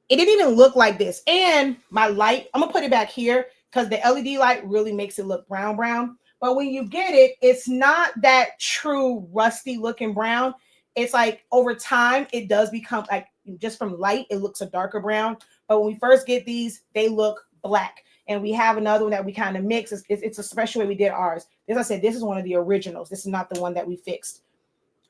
Speaker 1: it didn't even look like this. And my light, I'm gonna put it back here because the LED light really makes it look brown. But when you get it, it's not that true rusty looking brown. It's like over time, it does become like, just from light, it looks a darker brown. But when we first get these, they look black. And we have another one that we kind of mix. It's a special way we did ours. As I said, this is one of the originals. This is not the one that we fixed.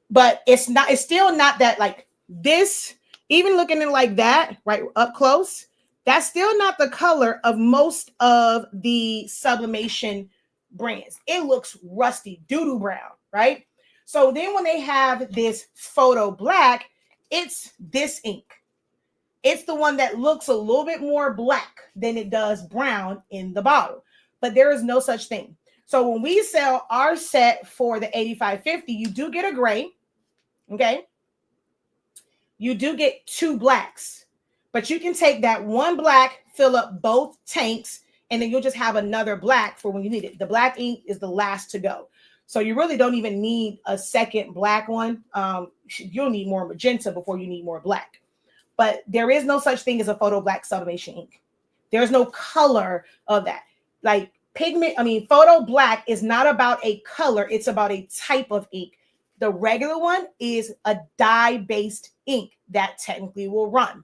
Speaker 1: But it's still not that, like this, even looking at it like that, right up close, that's still not the color of most of the sublimation brands. It looks rusty, doo-doo brown, right? So then when they have this photo black, it's this ink. It's the one that looks a little bit more black than it does brown in the bottle. But there is no such thing. So when we sell our set for the 8550, you do get a gray, okay? You do get 2 blacks, but you can take that one black, fill up both tanks, and then you'll just have another black for when you need it. The black ink is the last to go. So you really don't even need a second black one. You'll need more magenta before you need more black. But there is no such thing as a photo black sublimation ink. There's no color of that. Like photo black is not about a color. It's about a type of ink. The regular one is a dye-based ink that technically will run.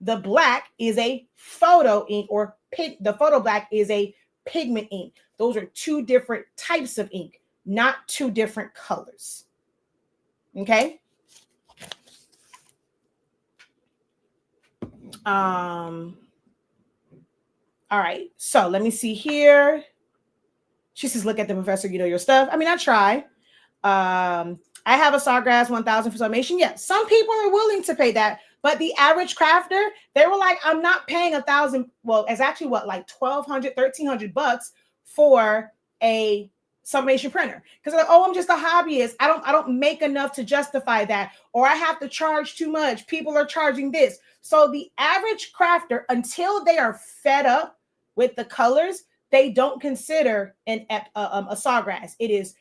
Speaker 1: The black is a photo ink, or the photo black is a pigment ink. Those are 2 different types of ink, not 2 different colors. Okay? All right. So let me see here. She says, look at the professor, you know your stuff. I mean, I try. I have a Sawgrass 1000 for sublimation. Yeah, some people are willing to pay that, but the average crafter, they were like, I'm not paying $1,000. Well, it's actually what, like $1,200, $1,300 for a sublimation printer. Because they're like, oh, I'm just a hobbyist. I don't make enough to justify that, or I have to charge too much. People are charging this. So the average crafter, until they are fed up with the colors, they don't consider a Sawgrass. It is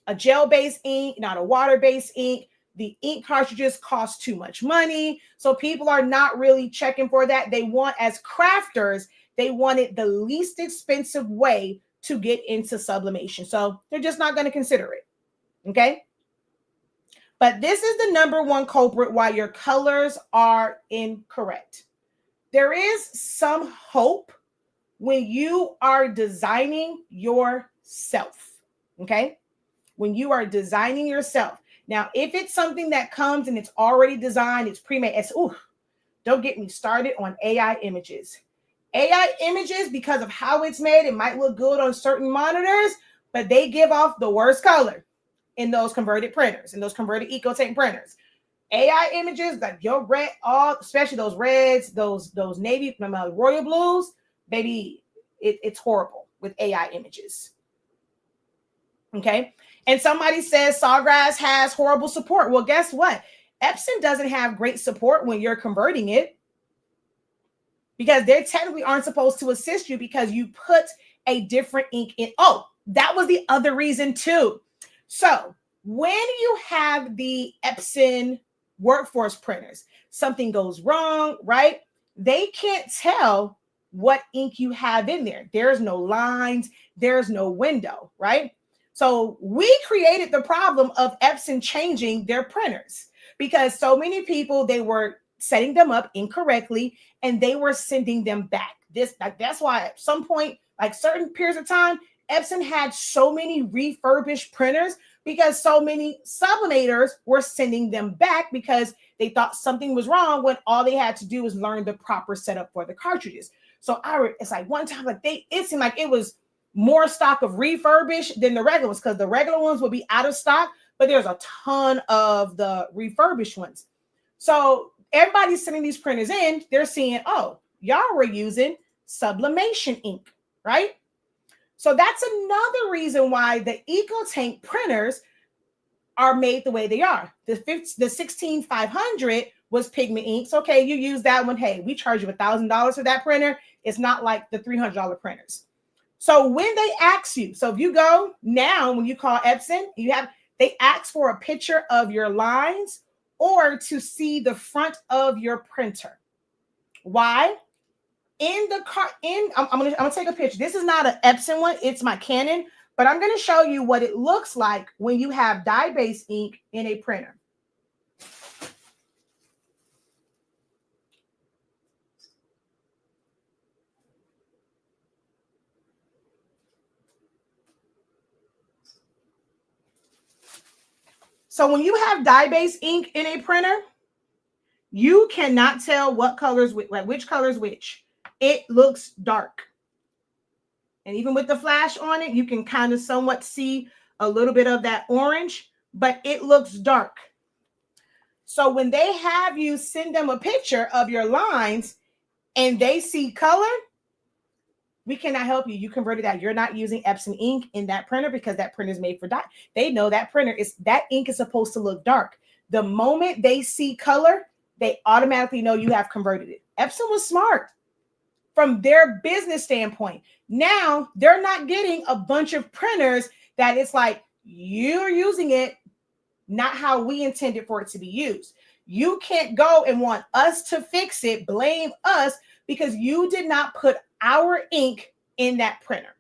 Speaker 1: a gel-based ink, not a water-based ink. The ink cartridges cost too much money. So people are not really checking for that. They want, as crafters, they wanted the least expensive way to get into sublimation. So they're just not going to consider it. Okay. But this is the number one culprit why your colors are incorrect. There is some hope when you are designing yourself, okay? When you are designing yourself. Now, if it's something that comes and it's already designed, it's pre-made, don't get me started on AI images. AI images, because of how it's made, it might look good on certain monitors, but they give off the worst color in those converted printers, in those converted EcoTank printers. AI images, like your red, especially those reds, those navy, royal blues, baby, it's horrible with AI images. Okay. And somebody says Sawgrass has horrible support. Well, guess what? Epson doesn't have great support when you're converting it, because they technically aren't supposed to assist you because you put a different ink in. Oh, that was the other reason too. So when you have the Epson workforce printers, something goes wrong, right? They can't tell what ink you have in there. There's no lines, there's no window, right? So we created the problem of Epson changing their printers because so many people, they were setting them up incorrectly and they were sending them back. That's why at some point, like certain periods of time, Epson had so many refurbished printers because so many sublimators were sending them back because they thought something was wrong when all they had to do was learn the proper setup for the cartridges. So it's like one time, like it seemed like it was more stock of refurbished than the regular ones, because the regular ones would be out of stock, but there's a ton of the refurbished ones. So everybody's sending these printers in, they're seeing, oh, y'all were using sublimation ink, right? So that's another reason why the EcoTank printers are made the way they are. The 16500 was Pigment inks. Okay, you use that one. Hey, we charge you $1,000 for that printer. It's not like the $300 printers. So when they ask you, so if you go now, when you call Epson, they ask for a picture of your lines or to see the front of your printer. Why? I'm gonna take a picture. This is not an Epson one, it's my Canon, but I'm gonna show you what it looks like when you have dye-based ink in a printer. So when you have dye-based ink in a printer, you cannot tell what colors, which colors which. It looks dark. And even with the flash on it, you can kind of somewhat see a little bit of that orange, but it looks dark. So when they have you send them a picture of your lines and they see color, we cannot help you. You converted that. You're not using Epson ink in that printer because that printer is made for dye. They know that that ink is supposed to look dark. The moment they see color, they automatically know you have converted it. Epson was smart from their business standpoint. Now they're not getting a bunch of printers that it's like you're using it not how we intended for it to be used. You can't go and want us to fix it, blame us because you did not put our ink in that printer.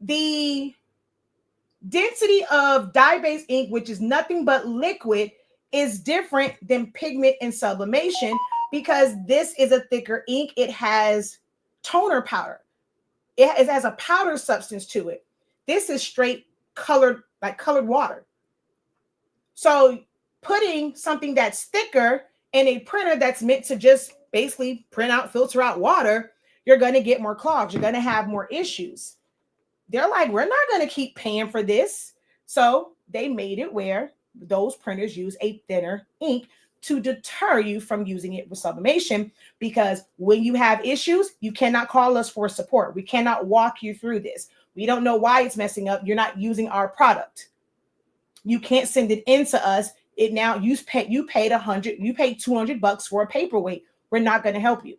Speaker 1: The density of dye-based ink, which is nothing but liquid, is different than pigment and sublimation because this is a thicker ink. It has toner powder. It has a powder substance to it. This is straight colored, like colored water. So putting something that's thicker in a printer that's meant to just basically print out, filter out water, you're going to get more clogs. You're going to have more issues. They're like, we're not going to keep paying for this. So they made it where those printers use a thinner ink to deter you from using it with sublimation, because when you have issues, you cannot call us for support. We cannot walk you through this. We don't know why it's messing up. You're not using our product. You can't send it in to us. It now you paid $200 for a paperweight. We're not going to help you.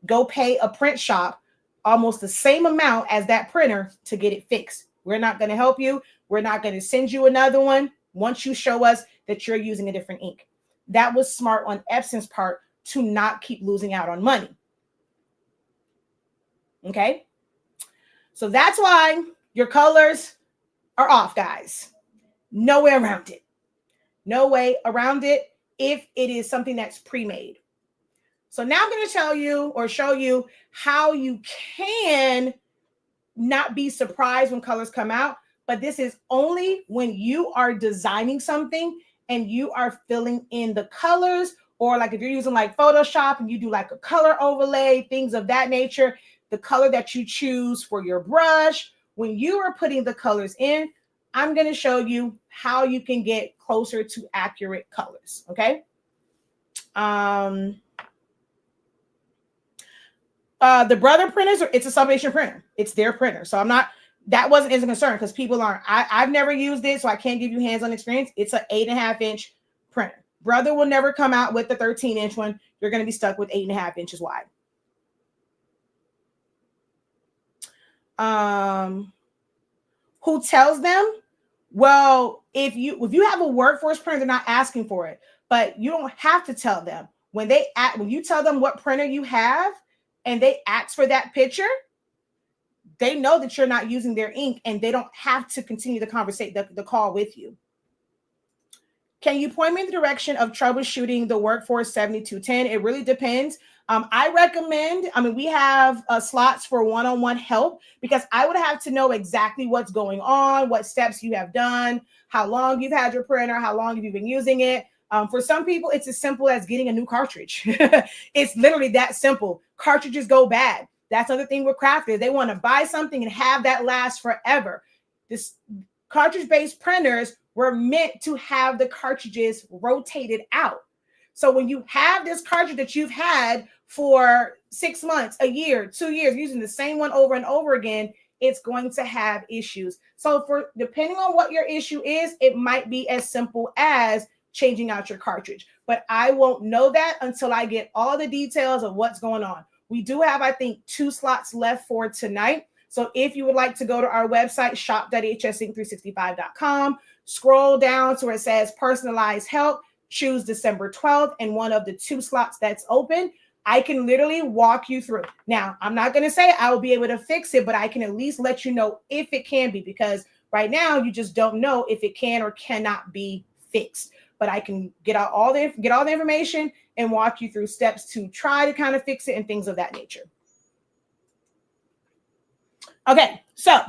Speaker 1: Go pay a print shop almost the same amount as that printer to get it fixed. We're not going to help you. We're not going to send you another one once you show us that you're using a different ink. That was smart on Epson's part to not keep losing out on money. Okay? So that's why your colors are off, guys. No way around it. No way around it if it is something that's pre-made. So now I'm going to tell you or show you how you can not be surprised when colors come out. But this is only when you are designing something and you are filling in the colors, or like if you're using like Photoshop and you do like a color overlay, things of that nature, the color that you choose for your brush, when you are putting the colors in, I'm going to show you how you can get closer to accurate colors. Okay. The Brother printers, it's a Sublimation printer. It's their printer. So that wasn't as a concern because people aren't. I've never used it, so I can't give you hands-on experience. It's an 8.5-inch printer. Brother will never come out with the 13-inch one. You're going to be stuck with 8.5 inches wide. Who tells them? Well, if you have a workforce printer, they're not asking for it, but you don't have to tell them. When you tell them what printer you have and they ask for that picture, they know that you're not using their ink and they don't have to continue the call with you. Can you point me in the direction of troubleshooting the Workforce 7210? It really depends. I recommend, we have slots for one-on-one help because I would have to know exactly what's going on, what steps you have done, how long you've had your printer, how long have you been using it. For some people, it's as simple as getting a new cartridge. It's literally that simple. Cartridges go bad. That's another thing with crafters. They want to buy something and have that last forever. This cartridge-based printers were meant to have the cartridges rotated out. So when you have this cartridge that you've had for 6 months, a year, 2 years, using the same one over and over again, it's going to have issues. So depending on what your issue is, it might be as simple as changing out your cartridge. But I won't know that until I get all the details of what's going on. We do have, I think, 2 slots left for tonight. So if you would like to go to our website, shop.hsink365.com, scroll down to where it says personalized help, choose December 12th and one of the 2 slots that's open. I can literally walk you through. Now, I'm not going to say I will be able to fix it, but I can at least let you know if it can be, because right now you just don't know if it can or cannot be fixed. But I can get all the information and walk you through steps to try to kind of fix it and things of that nature. Okay, so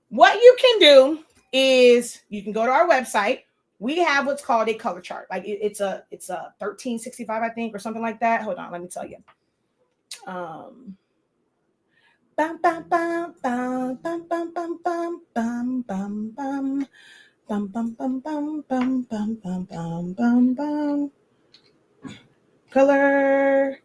Speaker 1: what you can do is you can go to our website. We have what's called a color chart. Like it's a 1365, I think, or something like that. Hold on, let me tell you. Bum, bum, bum, bum, bum, bum, bum, bum, bum, bum, bum. Bum, bum, bum, bum, bum, bum, bum, bum, bum, bum. Color.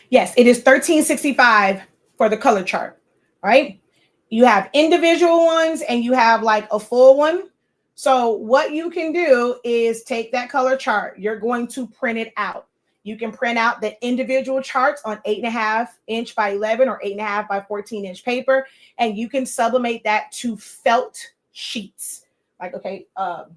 Speaker 1: Yes, it is 1365 for the color chart, right? You have individual ones and you have like a full one. So what you can do is take that color chart. You're going to print it out. You can print out the individual charts on 8.5 inch by 11 or 8.5 by 14 inch paper, and you can sublimate that to felt sheets. Like, okay,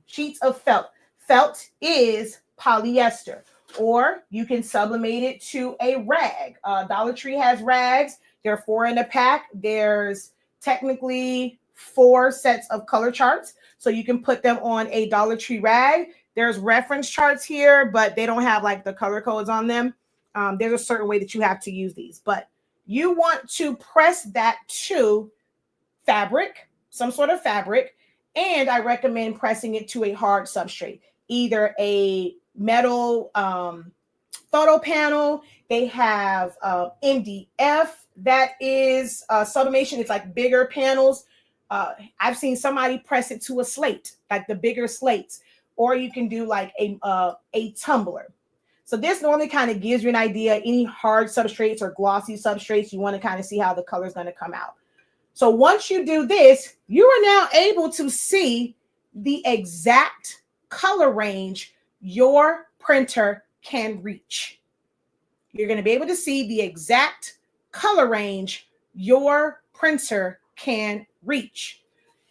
Speaker 1: sheets of felt. Felt is polyester. Or you can sublimate it to a rag. Dollar Tree has rags. There are 4 in a pack. There's technically 4 sets of color charts. So you can put them on a Dollar Tree rag. There's reference charts here, but they don't have like the color codes on them. There's a certain way that you have to use these. But you want to press that to fabric, some sort of fabric. And I recommend pressing it to a hard substrate, either a metal photo panel. They have MDF that is sublimation. It's like bigger panels. I've seen somebody press it to a slate, like the bigger slates, or you can do like a tumbler. So this normally kind of gives you an idea. Any hard substrates or glossy substrates, you want to kind of see how the color is going to come out. So once you do this, you are now able to see the exact color range your printer can reach. You're going to be able to see the exact color range your printer can reach.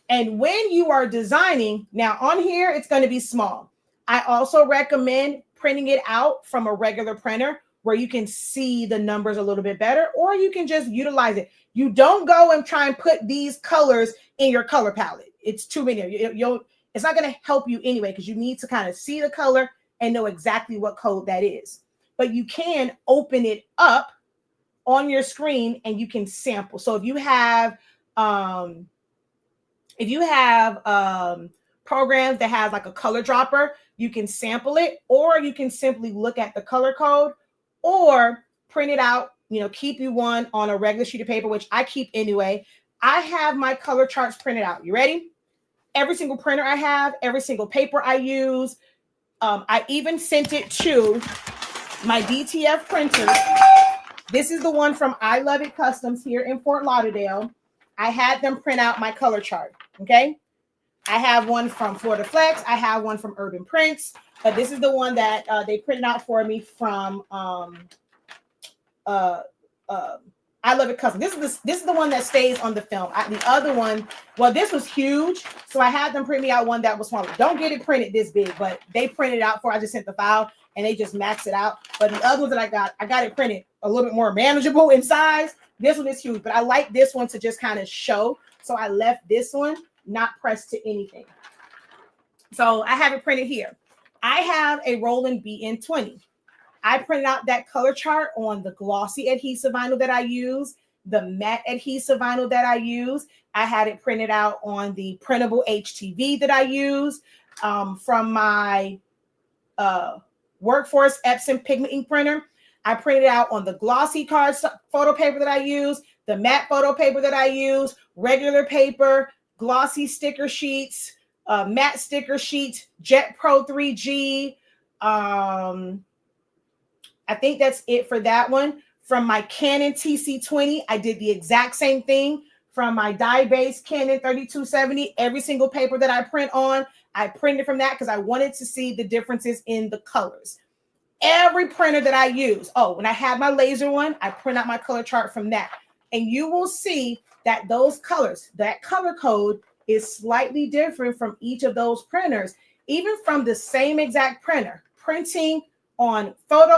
Speaker 1: And when you are designing, now on here, it's going to be small. I also recommend printing it out from a regular printer where you can see the numbers a little bit better, or you can just utilize it. You don't go and try and put these colors in your color palette. It's too many. It's not going to help you anyway, because you need to kind of see the color and know exactly what code that is. But you can open it up on your screen and you can sample. So if you have programs that has like a color dropper, you can sample it, or you can simply look at the color code or print it out, keep you one on a regular sheet of paper, which I keep anyway. I have my color charts printed out. You ready? Every single printer I have, every single paper I use. I even sent it to my DTF printer. This is the one from I Love It Customs here in Fort Lauderdale. I had them print out my color chart. Okay. I have one from Florida Flex. I have one from Urban Prints, but this is the one that they printed out for me from I Love It Custom. This is the one that stays on the film. The other one, well, this was huge, so I had them print me out one that was smaller. Don't get it printed this big, but they printed it out for. I just sent the file and they just maxed it out. But the other ones that I got it printed a little bit more manageable in size. This one is huge, but I like this one to just kind of show. So I left this one not pressed to anything. So I have it printed here. I have a Roland BN20. I printed out that color chart on the glossy adhesive vinyl that I use, the matte adhesive vinyl that I use. I had it printed out on the printable HTV that I use from my Workforce Epson Pigment ink printer. I printed out on the glossy card photo paper that I use, the matte photo paper that I use, regular paper, glossy sticker sheets, matte sticker sheets, Jet Pro 3G. I think that's it for that one. From my Canon TC20, I did the exact same thing. From my dye-based Canon 3270, every single paper that I print on, I printed from that because I wanted to see the differences in the colors. Every printer that I use, when I have my laser one, I print out my color chart from that. And you will see that those colors, that color code is slightly different from each of those printers, even from the same exact printer. Printing on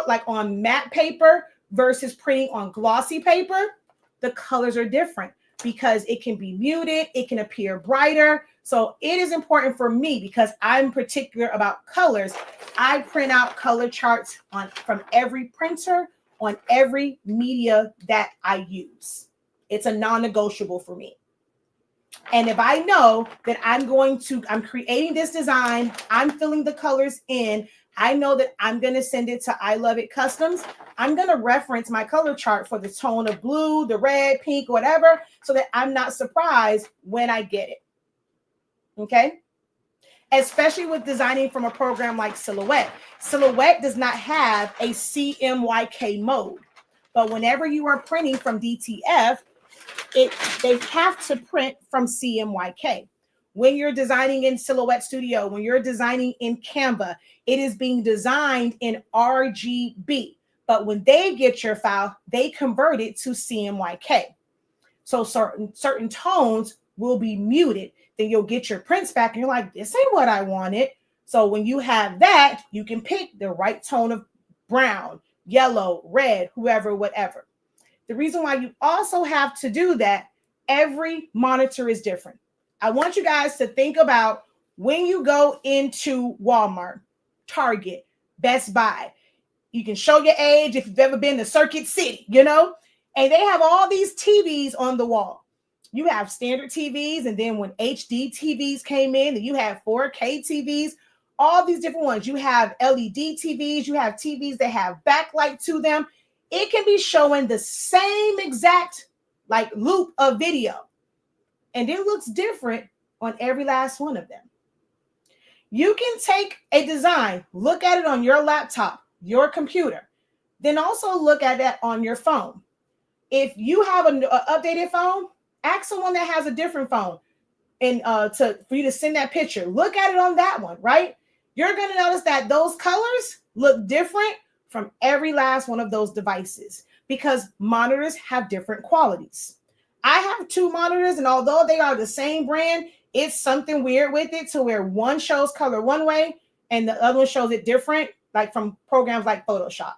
Speaker 1: like on matte paper versus printing on glossy paper, the colors are different because it can be muted, it can appear brighter. So it is important for me because I'm particular about colors. I print out color charts from every printer on every media that I use. It's a non-negotiable for me. And if I know that I'm creating this design, I'm filling the colors in, I know that I'm going to send it to I Love It Customs. I'm going to reference my color chart for the tone of blue, the red, pink, whatever, so that I'm not surprised when I get it. Okay? Especially with designing from a program like Silhouette. Silhouette does not have a CMYK mode. But whenever you are printing from DTF, they have to print from CMYK. When you're designing in Silhouette Studio, when you're designing in Canva, it is being designed in RGB. But when they get your file, they convert it to CMYK. So certain tones will be muted. Then you'll get your prints back and you're like, this ain't what I wanted. So when you have that, you can pick the right tone of brown, yellow, red, whoever, whatever. The reason why you also have to do that, every monitor is different. I want you guys to think about when you go into Walmart, Target, Best Buy. You can show your age if you've ever been to Circuit City, and they have all these TVs on the wall. You have standard TVs, and then when HD TVs came in, and you have 4K TVs, all these different ones. You have LED TVs, you have TVs that have backlight to them. It can be showing the same exact loop of video. And it looks different on every last one of them. You can take a design, look at it on your laptop, your computer, then also look at that on your phone. If you have an updated phone, ask someone that has a different phone and for you to send that picture. Look at it on that one, right? You're going to notice that those colors look different from every last one of those devices because monitors have different qualities. I have two monitors, and although they are the same brand, It's something weird with it to where one shows color one way and the other one shows it different, like from programs like Photoshop.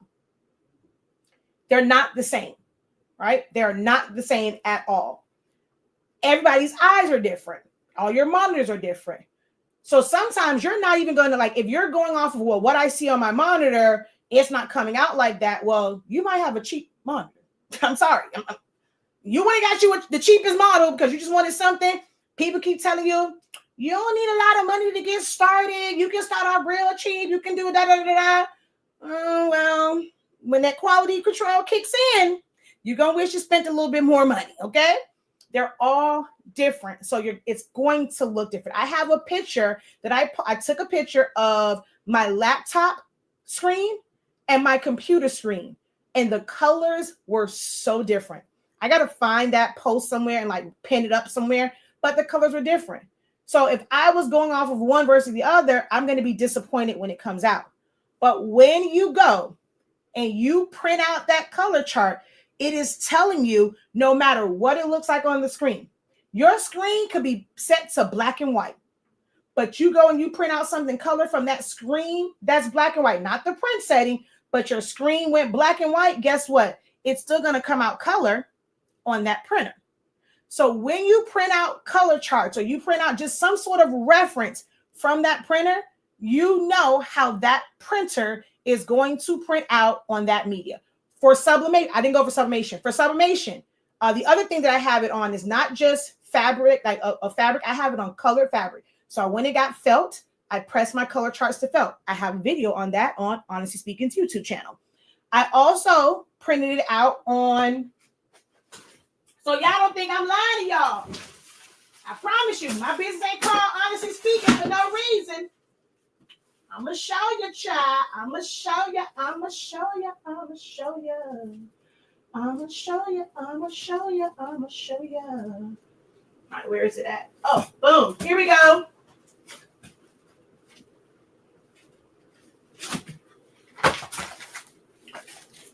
Speaker 1: They're not the same, right? They're not the same at all. Everybody's eyes are different. All your monitors are different. So sometimes you're not even going to, like, if you're going off of, well, what I see on my monitor, it's not coming out like that. Well, you might have a cheap monitor. I'm sorry. You ain't got you the cheapest model because you just wanted something. People keep telling you, you don't need a lot of money to get started. You can start off real cheap. You can do da-da-da-da. Well, when that quality control kicks in, you're going to wish you spent a little bit more money, okay? They're all different. So it's going to look different. I have a picture that I took a picture of my laptop screen and my computer screen, and the colors were so different. I got to find that post somewhere and like pin it up somewhere, but the colors were different. So if I was going off of one versus the other, I'm going to be disappointed when it comes out. But when you go and you print out that color chart, it is telling you no matter what it looks like on the screen. Your screen could be set to black and white, but you go and you print out something color from that screen that's black and white, not the print setting, but your screen went black and white. Guess what? It's still going to come out color on that printer. So when you print out color charts or you print out just some sort of reference from that printer, you know how that printer is going to print out on that media. For sublimation, I didn't go for sublimation. For sublimation, the other thing that I have it on is not just fabric, like a fabric. I have it on colored fabric. So when it got felt, I pressed my color charts to felt. I have a video on that on Honestly Speaking's YouTube channel. I also printed it out on, so y'all don't think I'm lying to y'all. I promise you, my business ain't called Honestly Speaking for no reason. I'm going to show you, child. I'm going to show you. I'm going to show you. I'm going to show you. I'm going to show you. I'm going to show you. I'm going to show you. All right, where is it at? Oh, boom. Here we go.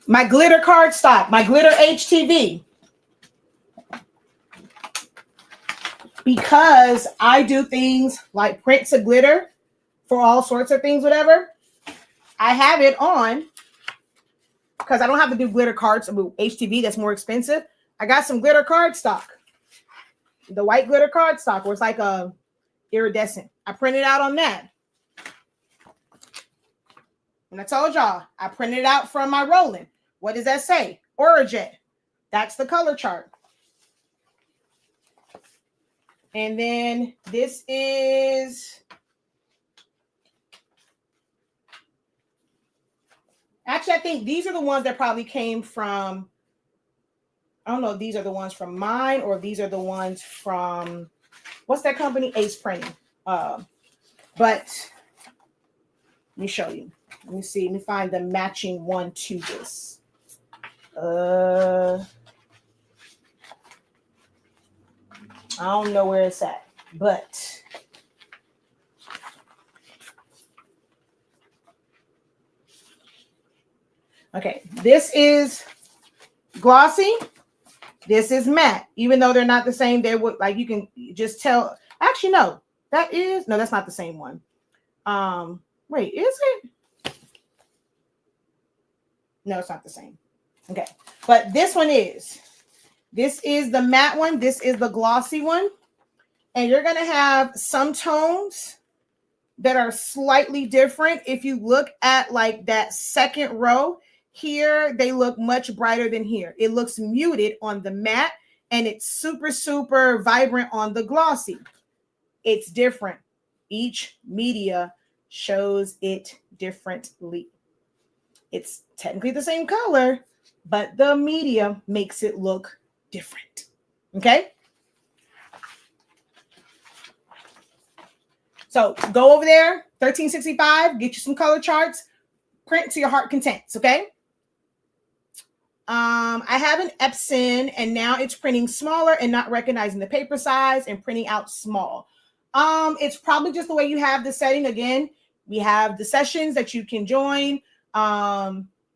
Speaker 1: My glitter cardstock, my glitter HTV. Because I do things like print to glitter for all sorts of things, whatever, I have it on because I don't have to do glitter cards. HTV, that's more expensive. I got some glitter cardstock. The white glitter cardstock, where it's like a iridescent. I printed out on that. And I told y'all, I printed it out from my Roland. What does that say? Aurajet. That's the color chart. And then this is, actually, I think these are the ones that probably came from, I don't know if these are the ones from mine or these are the ones from, what's that company? Ace Printing. But let me show you. Let me see. Let me find the matching one to this. I don't know where it's at, but okay, this is glossy. This is matte. Even though they're not the same, they would, like, you can just tell. Actually, no, that's not the same one. Wait, is it? No, it's not the same. Okay, but this one is. This is the matte one. This is the glossy one. And you're going to have some tones that are slightly different. If you look at like that second row here, they look much brighter than here. It looks muted on the matte and it's super, super vibrant on the glossy. It's different. Each media shows it differently. It's technically the same color, but the media makes it look different. Okay. So go over there, 1365, get you some color charts, print to your heart contents. Okay. I have an Epson and now it's printing smaller and not recognizing the paper size and printing out small. It's probably just the way you have the setting. Again, we have the sessions that you can join,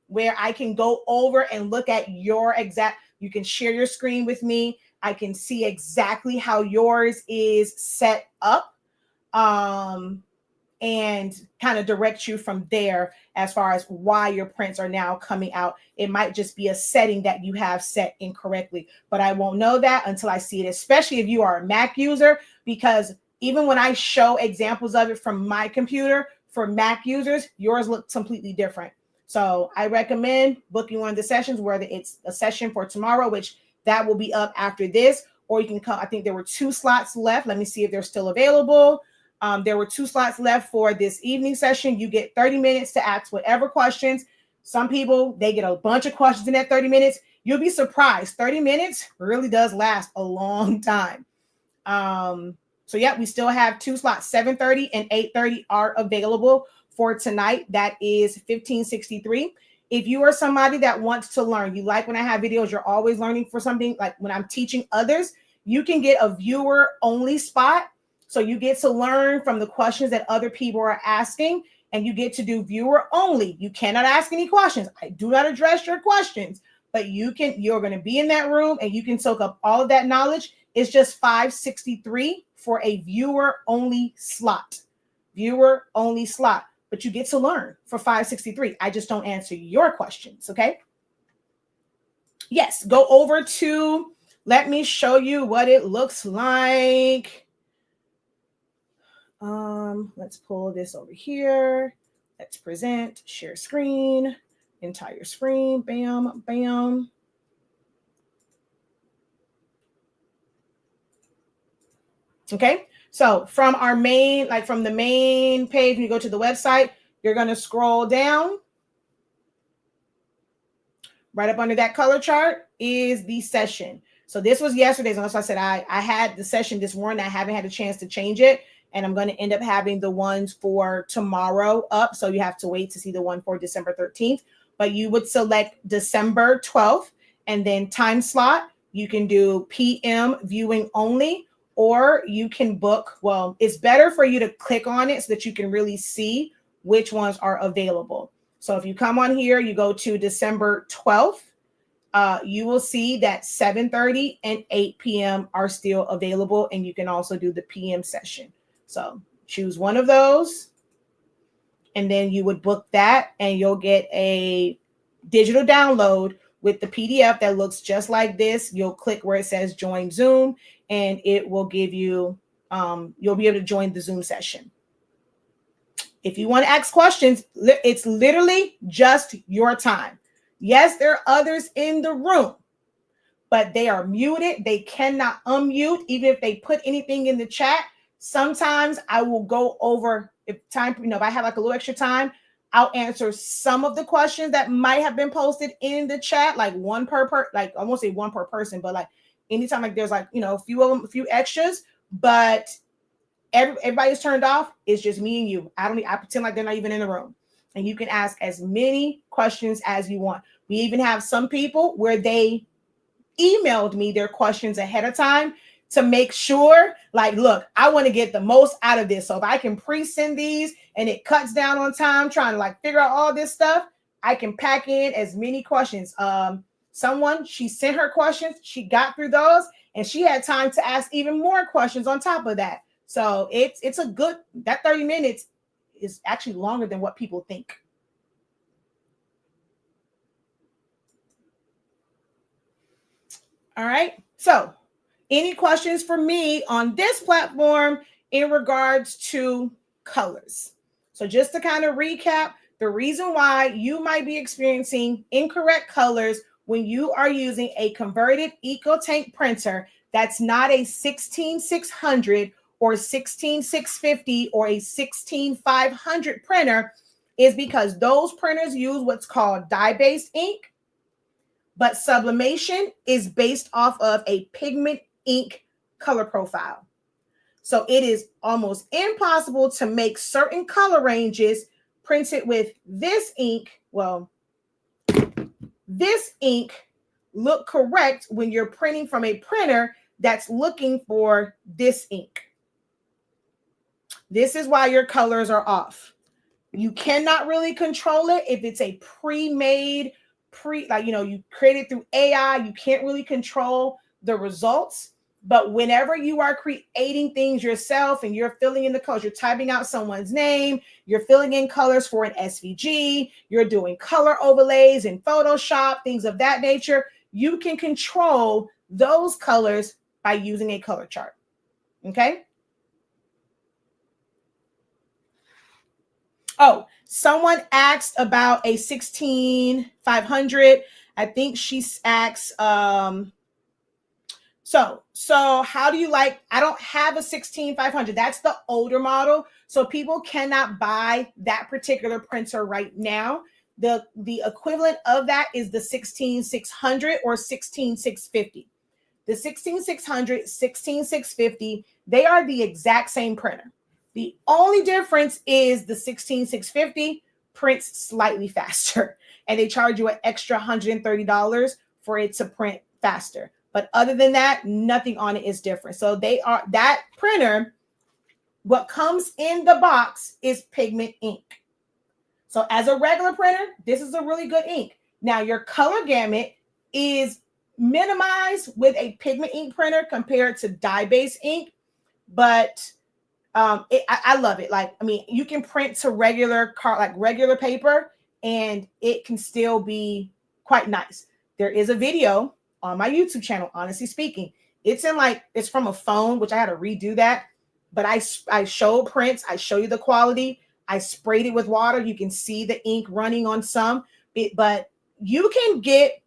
Speaker 1: where I can go over and look at your exact, you can share your screen with me. I can see exactly how yours is set up. And kind of direct you from there as far as why your prints are now coming out. It might just be a setting that you have set incorrectly, but I won't know that until I see it, especially if you are a Mac user, because even when I show examples of it from my computer for Mac users, yours look completely different. So I recommend booking one of the sessions, whether it's a session for tomorrow, which that will be up after this, or you can come. I think there were 2 slots left. Let me see if they're still available. There were 2 slots left for this evening session. You get 30 minutes to ask whatever questions. Some people, they get a bunch of questions in that 30 minutes. You'll be surprised. 30 minutes really does last a long time. So yeah, we still have 2 slots, 7:30 and 8:30 are available for tonight. That is $15.63. If you are somebody that wants to learn, you like when I have videos, you're always learning for something, like when I'm teaching others, you can get a viewer only spot. So you get to learn from the questions that other people are asking, and you get to do viewer only. You cannot ask any questions. I do not address your questions, but you're going to be in that room and you can soak up all of that knowledge. It's just $5.63 for a viewer only slot. Viewer only slot, but you get to learn for $5.63. I just don't answer your questions, okay? Yes, go over to, let me show you what it looks like. Let's pull this over here. Let's present, share screen, entire screen, bam, bam. Okay, so from our main, like from the main page, when you go to the website, you're going to scroll down. Right up under that color chart is the session. So this was yesterday's. And as I said, I had the session this morning. I haven't had a chance to change it. And I'm going to end up having the ones for tomorrow up. So you have to wait to see the one for December 13th. But you would select December 12th and then time slot. You can do PM viewing only, or you can book. Well, it's better for you to click on it so that you can really see which ones are available. So if you come on here, you go to December 12th, you will see that 7:30 and 8 p.m. are still available. And you can also do the PM session. So choose one of those, and then you would book that, and you'll get a digital download with the PDF that looks just like this. You'll click where it says join Zoom, and it will give you, you'll be able to join the Zoom session. If you want to ask questions, it's literally just your time. Yes, there are others in the room, but they are muted. They cannot unmute, even if they put anything in the chat. Sometimes I will go over, if time, if I have like a little extra time, I'll answer some of the questions that might have been posted in the chat, like one per like I won't say one per person, but like anytime like there's like, a few of them, a few extras, but everybody's turned off. It's just me and you. I pretend like they're not even in the room, and you can ask as many questions as you want. We even have some people where they emailed me their questions ahead of time to make sure, like, look, I want to get the most out of this. So if I can pre-send these and it cuts down on time trying to like figure out all this stuff, I can pack in as many questions. Someone, she sent her questions, she got through those, and she had time to ask even more questions on top of that. So it's a good, that 30 minutes is actually longer than what people think. All right. So any questions for me on this platform in regards to colors? So just to kind of recap, the reason why you might be experiencing incorrect colors when you are using a converted EcoTank printer that's not a 16600 or 16650 or a 16500 printer is because those printers use what's called dye-based ink, but sublimation is based off of a pigment ink color profile. So it is almost impossible to make certain color ranges printed with this ink. Well, this ink look correct when you're printing from a printer that's looking for this ink. This is why your colors are off. You cannot really control it if it's a pre-made, you create it through AI. You can't really control the results. But whenever you are creating things yourself and you're filling in the colors, you're typing out someone's name, you're filling in colors for an SVG, you're doing color overlays in Photoshop, things of that nature, you can control those colors by using a color chart. Okay. Oh, someone asked about a 16500. I think she asked, so how do you like, I don't have a 16500. That's the older model. So people cannot buy that particular printer right now. The equivalent of that is the 16600 or 16650. The 16600, 16650, they are the exact same printer. The only difference is the 16650 prints slightly faster, and they charge you an extra $130 for it to print faster. But other than that, nothing on it is different. So they are, that printer, what comes in the box is Pigment ink. So as a regular printer, this is a really good ink. Now your color gamut is minimized with a Pigment ink printer compared to dye-based ink, but I love it. Like, I mean, you can print to regular regular paper, and it can still be quite nice. There is a video on my YouTube channel, honestly speaking. It's from a phone, which I had to redo that. But I show prints. I show you the quality. I sprayed it with water. You can see the ink running on some. But you can get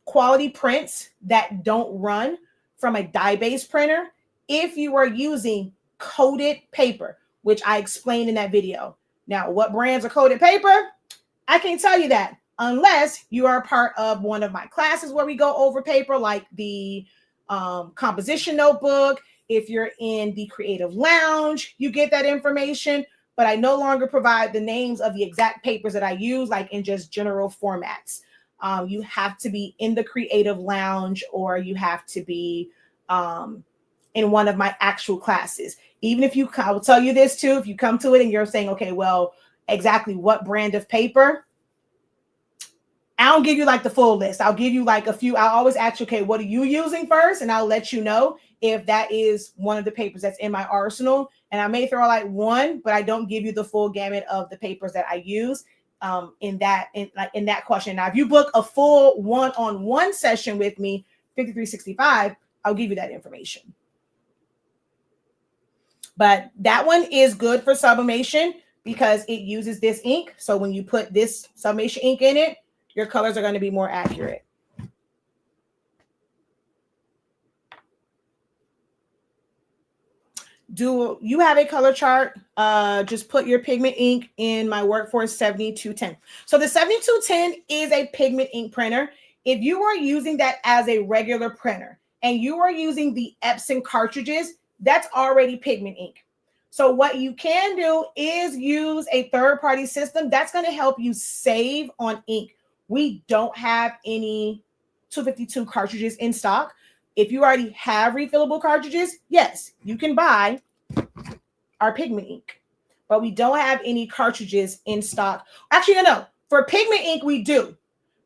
Speaker 1: quality prints that don't run from a dye-based printer if you are using coated paper, which I explained in that video. Now, what brands are coated paper? I can't tell you that unless you are a part of one of my classes where we go over paper, like the composition notebook. If you're in the creative lounge, you get that information. But I no longer provide the names of the exact papers that I use, like in just general formats. You have to be in the creative lounge, or you have to be in one of my actual classes. Even if I will tell you this too, if you come to it and you're saying, okay, well, exactly what brand of paper, I don't give you like the full list. I'll give you like a few. I'll always ask you, okay, what are you using first? And I'll let you know if that is one of the papers that's in my arsenal. And I may throw like one, but I don't give you the full gamut of the papers that I use in that question. Now, if you book a full one-on-one session with me, 5365, I'll give you that information. But that one is good for sublimation because it uses this ink. So when you put this sublimation ink in it, your colors are going to be more accurate. Do you have a color chart? Just put your Pigment ink in my Workforce 7210. So the 7210 is a Pigment ink printer. If you are using that as a regular printer and you are using the Epson cartridges, that's already Pigment ink. So what you can do is use a third-party system that's going to help you save on ink. We don't have any 252 cartridges in stock. If you already have refillable cartridges, yes, you can buy our Pigment ink, but we don't have any cartridges in stock. Actually, no. For Pigment ink, we do,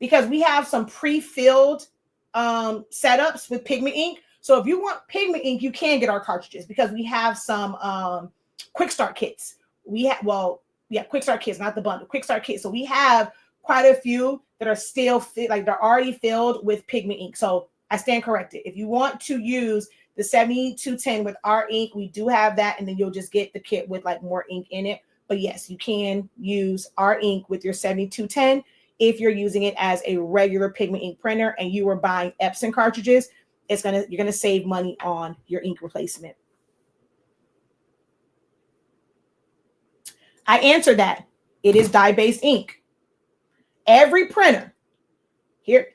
Speaker 1: because we have some pre-filled setups with Pigment ink. So if you want Pigment ink, you can get our cartridges because we have some quick start kits. Quick start kits, not the bundle, quick start kits. So we have quite a few that are still they're already filled with Pigment ink. So I stand corrected. If you want to use the 7210 with our ink, we do have that, and then you'll just get the kit with like more ink in it. But yes, you can use our ink with your 7210 if you're using it as a regular Pigment ink printer and you were buying Epson cartridges. You're gonna save money on your ink replacement. I answered that. It is dye-based ink. Every printer here,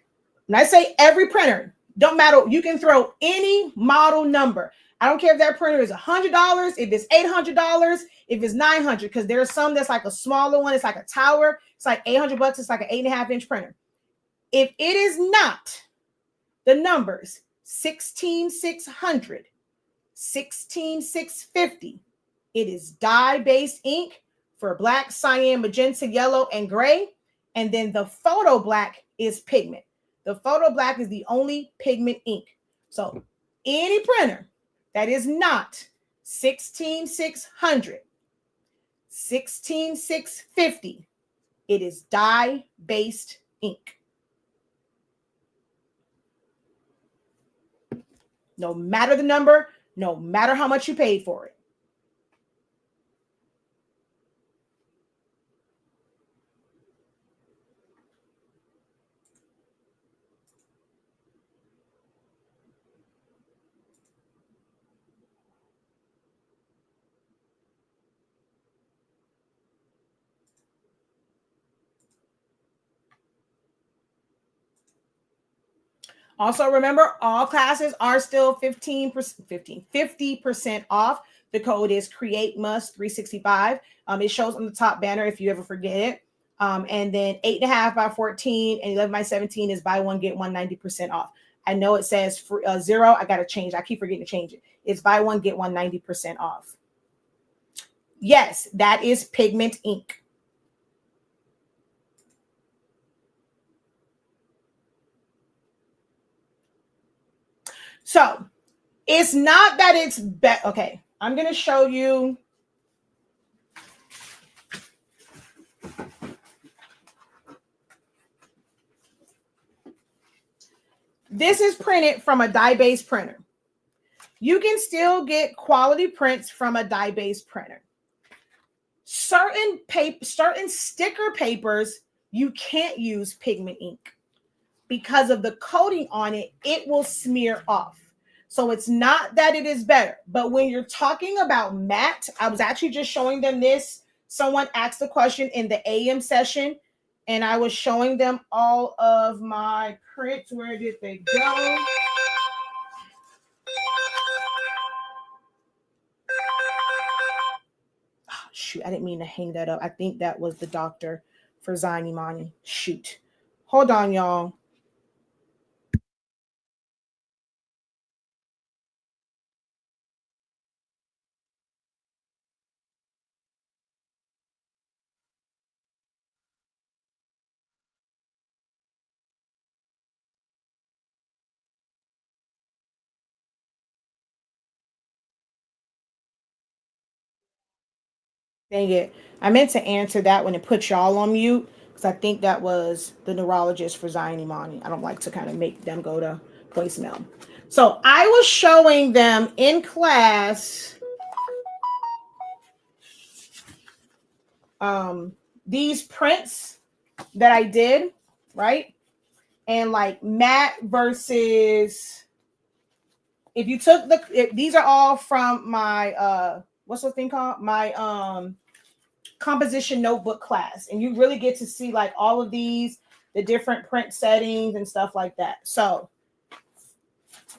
Speaker 1: when I say every printer, don't matter. You can throw any model number. I don't care if that printer is $100, if it's $800, if it's $900, because there's some that's like a smaller one. It's like a tower. It's like $800. It's like an 8.5-inch printer. If it is not the numbers 16600, 16650, it is dye-based ink for black, cyan, magenta, yellow, and gray. And then the photo black is Pigment. The photo black is the only Pigment ink. So any printer that is not 16600, 16650, it is dye-based ink. No matter the number, no matter how much you paid for it. Also, remember, all classes are still 50% off. The code is CreateMust365. It shows on the top banner if you ever forget it. And then 8.5 by 14 and 11 by 17 is buy one, get one 90% off. I know it says for, 0. I got to change. I keep forgetting to change it. It's buy one, get one 90% off. Yes, that is Pigment ink. So it's not that it's better. Okay, I'm going to show you. This is printed from a dye-based printer. You can still get quality prints from a dye-based printer. Certain sticker papers, you can't use pigment ink because of the coating on it. It will smear off. So it's not that it is better, but when you're talking about matte, I was actually just showing them this. Someone asked a question in the AM session, and I was showing them all of my prints. Where did they go? Oh, shoot, I didn't mean to hang that up. I think that was the doctor for Zayn Imani. Shoot. Hold on, y'all. Dang it. I meant to answer that when it put y'all on mute because I think that was the neurologist for Zayn Imani. I don't like to kind of make them go to voicemail. So I was showing them in class these prints that I did, right? And like matte versus, if you took these are all from my what's the thing called? My composition notebook class, and you really get to see like all of these, the different print settings and stuff like that. So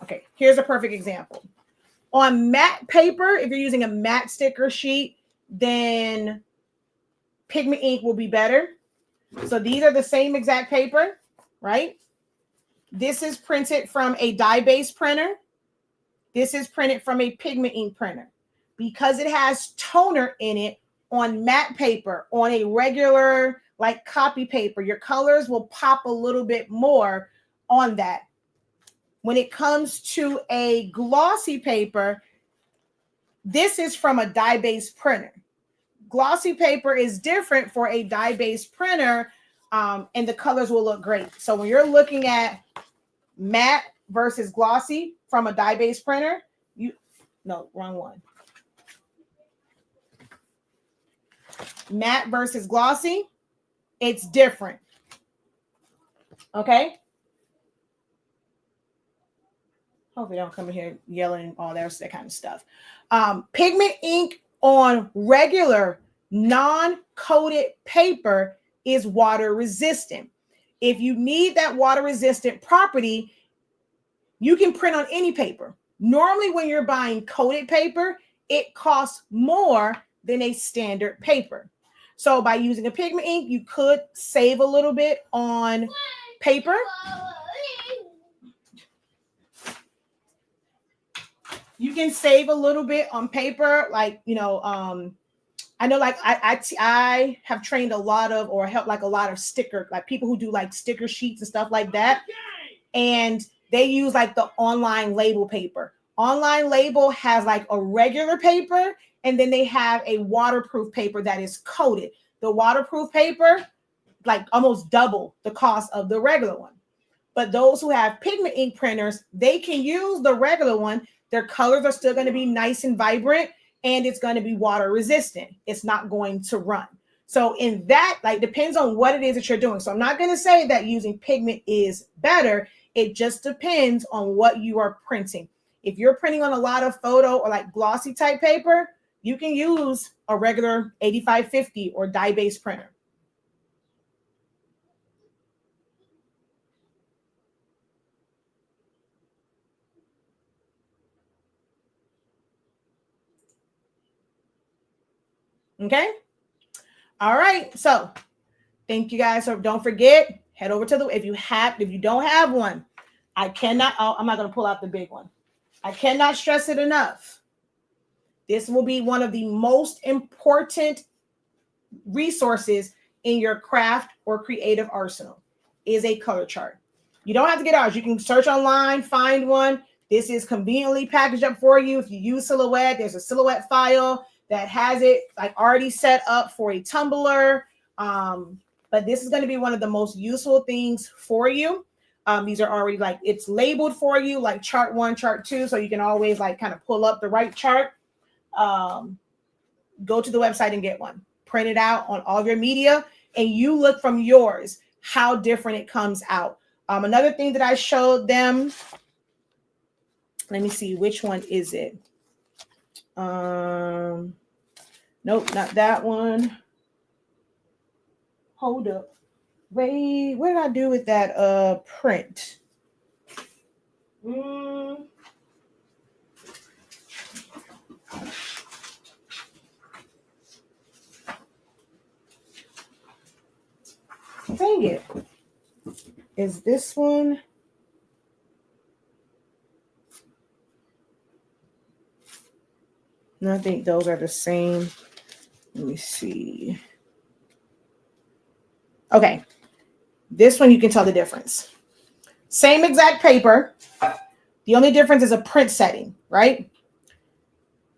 Speaker 1: okay, here's a perfect example. On matte paper, if you're using a matte sticker sheet, then pigment ink will be better. So these are the same exact paper, right? This is printed from a dye-based printer. This is printed from a pigment ink printer. Because it has toner in it, on matte paper, on a regular like copy paper, your colors will pop a little bit more on that. When it comes to a glossy paper, this is from a dye-based printer. Glossy paper is different for a dye-based printer, and the colors will look great. So when you're looking at matte versus glossy from a dye-based printer, no, wrong one. Matte versus glossy, it's different. Okay. Hopefully don't come in here yelling all that kind of stuff. Pigment ink on regular non-coated paper is water resistant. If you need that water resistant property, you can print on any paper. Normally when you're buying coated paper, it costs more than a standard paper. So by using a pigment ink, you could save a little bit on paper. You can save a little bit on paper, like, you know, I know, like I have trained a lot of, or helped like a lot of sticker, like people who do like sticker sheets and stuff like that. And they use like the online label paper. Online label has like a regular paper, and then they have a waterproof paper that is coated. The waterproof paper, like almost double the cost of the regular one. But those who have pigment ink printers, they can use the regular one. Their colors are still going to be nice and vibrant, and it's going to be water resistant. It's not going to run. So in that, like, depends on what it is that you're doing. So I'm not going to say that using pigment is better. It just depends on what you are printing. If you're printing on a lot of photo or like glossy type paper, you can use a regular 8550 or dye-based printer. Okay. All right. So thank you guys. So don't forget, head over to if you don't have one, I'm not going to pull out the big one. I cannot stress it enough. This will be one of the most important resources in your craft or creative arsenal is a color chart. You don't have to get ours. You can search online, find one. This is conveniently packaged up for you. If you use Silhouette, there's a Silhouette file that has it like already set up for a Tumblr. But this is going to be one of the most useful things for you. These are already like, it's labeled for you like chart 1, chart 2. So you can always like kind of pull up the right chart. Go to the website and get one. Print it out on all of your media, and you look from yours how different it comes out. Another thing that I showed them, let me see, which one is it? Nope, not that one. Hold up. Wait, what did I do with that print? Dang it. Is this one? No, I think those are the same. Let me see. Okay. This one, you can tell the difference. Same exact paper. The only difference is a print setting, right?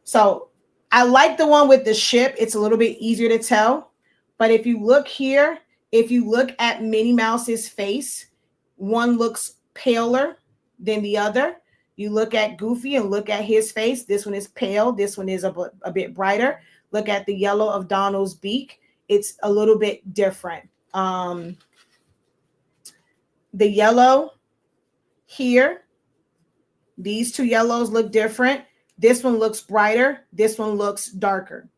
Speaker 1: So I like the one with the ship. It's a little bit easier to tell. But if you look here, if you look at Minnie Mouse's face, one looks paler than the other. You look at Goofy and look at his face. This one is pale. This one is a bit brighter. Look at the yellow of Donald's beak. It's a little bit different. The yellow here, these two yellows look different. This one looks brighter. This one looks darker.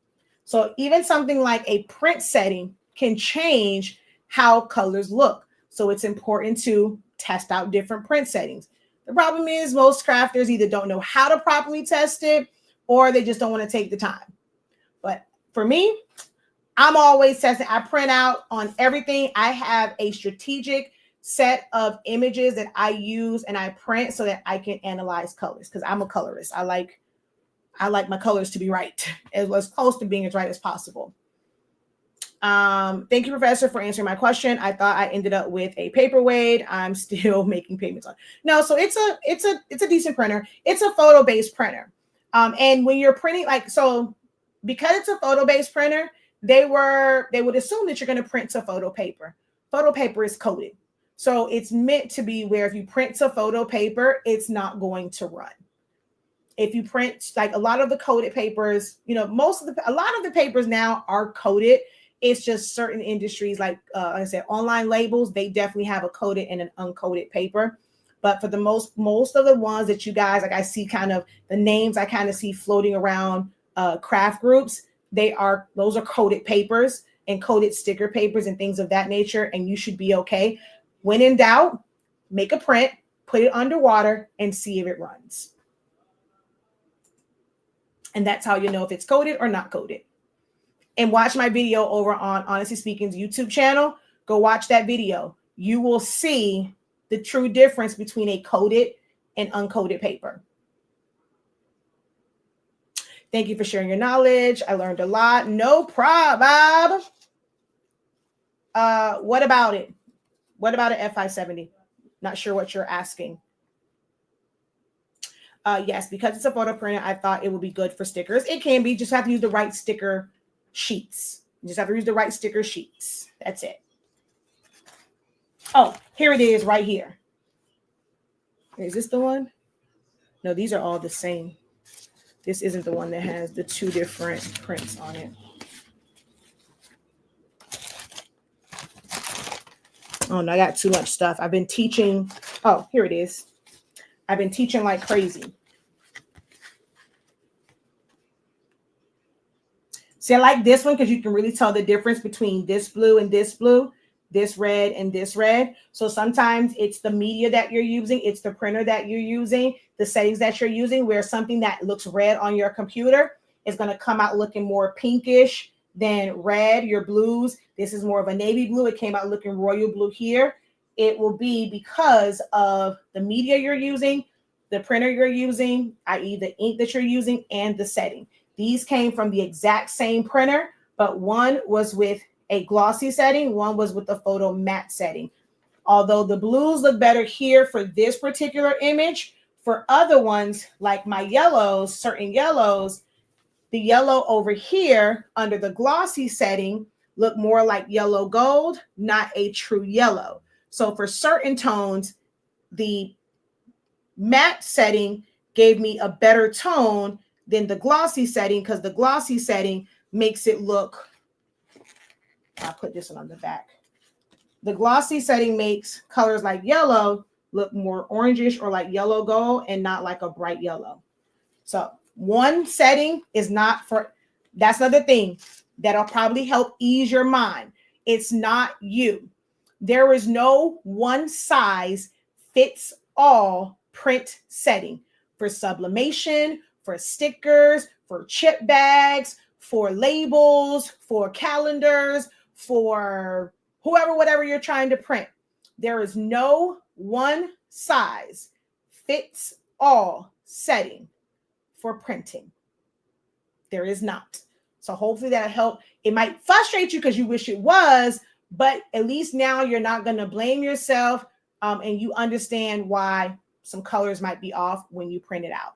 Speaker 1: So even something like a print setting can change how colors look. So it's important to test out different print settings. The problem is most crafters either don't know how to properly test it or they just don't want to take the time. But for me, I'm always testing. I print out on everything. I have a strategic set of images that I use and I print so that I can analyze colors because I'm a colorist. I like my colors to be right, as close to being as right as possible. Thank you, Professor, for answering my question. I thought I ended up with a paperweight. I'm still making payments on. No, so it's a decent printer. It's a photo-based printer. And when you're printing, like, so because it's a photo-based printer, they would assume that you're going to print to photo paper. Photo paper is coated. So it's meant to be where if you print to photo paper, it's not going to run. If you print like a lot of the coated papers, a lot of the papers now are coated. It's just certain industries, like I said, online labels, they definitely have a coated and an uncoated paper. But for the most of the ones that you guys, like I see kind of the names I kind of see floating around craft groups, those are coated papers and coated sticker papers and things of that nature. And you should be okay. When in doubt, make a print, put it underwater and see if it runs. And that's how you know if it's coated or not coated. And watch my video over on Honestly Speaking's YouTube channel. Go watch that video. You will see the true difference between a coated and uncoated paper. Thank you for sharing your knowledge. I learned a lot. No problem. What about it? What about an F570? Not sure what you're asking. Yes, because it's a photo printer, I thought it would be good for stickers. It can be, just have to use the right sticker sheets. You just have to use the right sticker sheets. That's it. Oh, here it is right here. Is this the one? No, these are all the same. This isn't the one that has the two different prints on it. Oh, no, I got too much stuff. I've been teaching. Oh, here it is. I've been teaching like crazy. See, I like this one because you can really tell the difference between this blue and this blue, this red and this red. So sometimes it's the media that you're using, it's the printer that you're using, the settings that you're using, where something that looks red on your computer is going to come out looking more pinkish than red. Your blues, this is more of a navy blue. It came out looking royal blue here. It will be because of the media you're using, the printer you're using, i.e. the ink that you're using, and the setting. These came from the exact same printer, but one was with a glossy setting, one was with the photo matte setting. Although the blues look better here for this particular image, for other ones, like my yellows, certain yellows, the yellow over here under the glossy setting look more like yellow gold, not a true yellow. So for certain tones, the matte setting gave me a better tone than the glossy setting, because the glossy setting makes it look, I'll put this one on the back. The glossy setting makes colors like yellow look more orangish or like yellow gold and not like a bright yellow. So one setting is not for, that's another thing that'll probably help ease your mind. It's not you. There is no one size fits all print setting for sublimation, for stickers, for chip bags, for labels, for calendars, for whoever, whatever you're trying to print. There is no one size fits all setting for printing. There is not. So hopefully that'll help. It might frustrate you because you wish it was, but at least now you're not going to blame yourself, and you understand why some colors might be off when you print it out.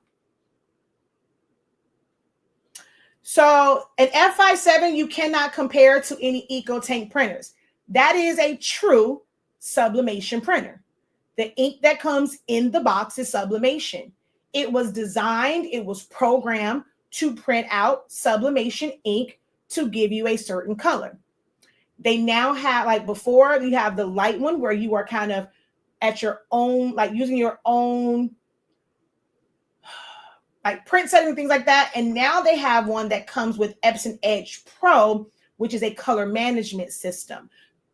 Speaker 1: So an F57 you cannot compare to any EcoTank printers. That is a true sublimation printer. The ink that comes in the box is sublimation. It was designed, it was programmed to print out sublimation ink to give you a certain color. They now have, like before, you have the light one where you are kind of at your own, like using your own like print setting and things like that. And now they have one that comes with Epson Edge Pro, which is a color management system.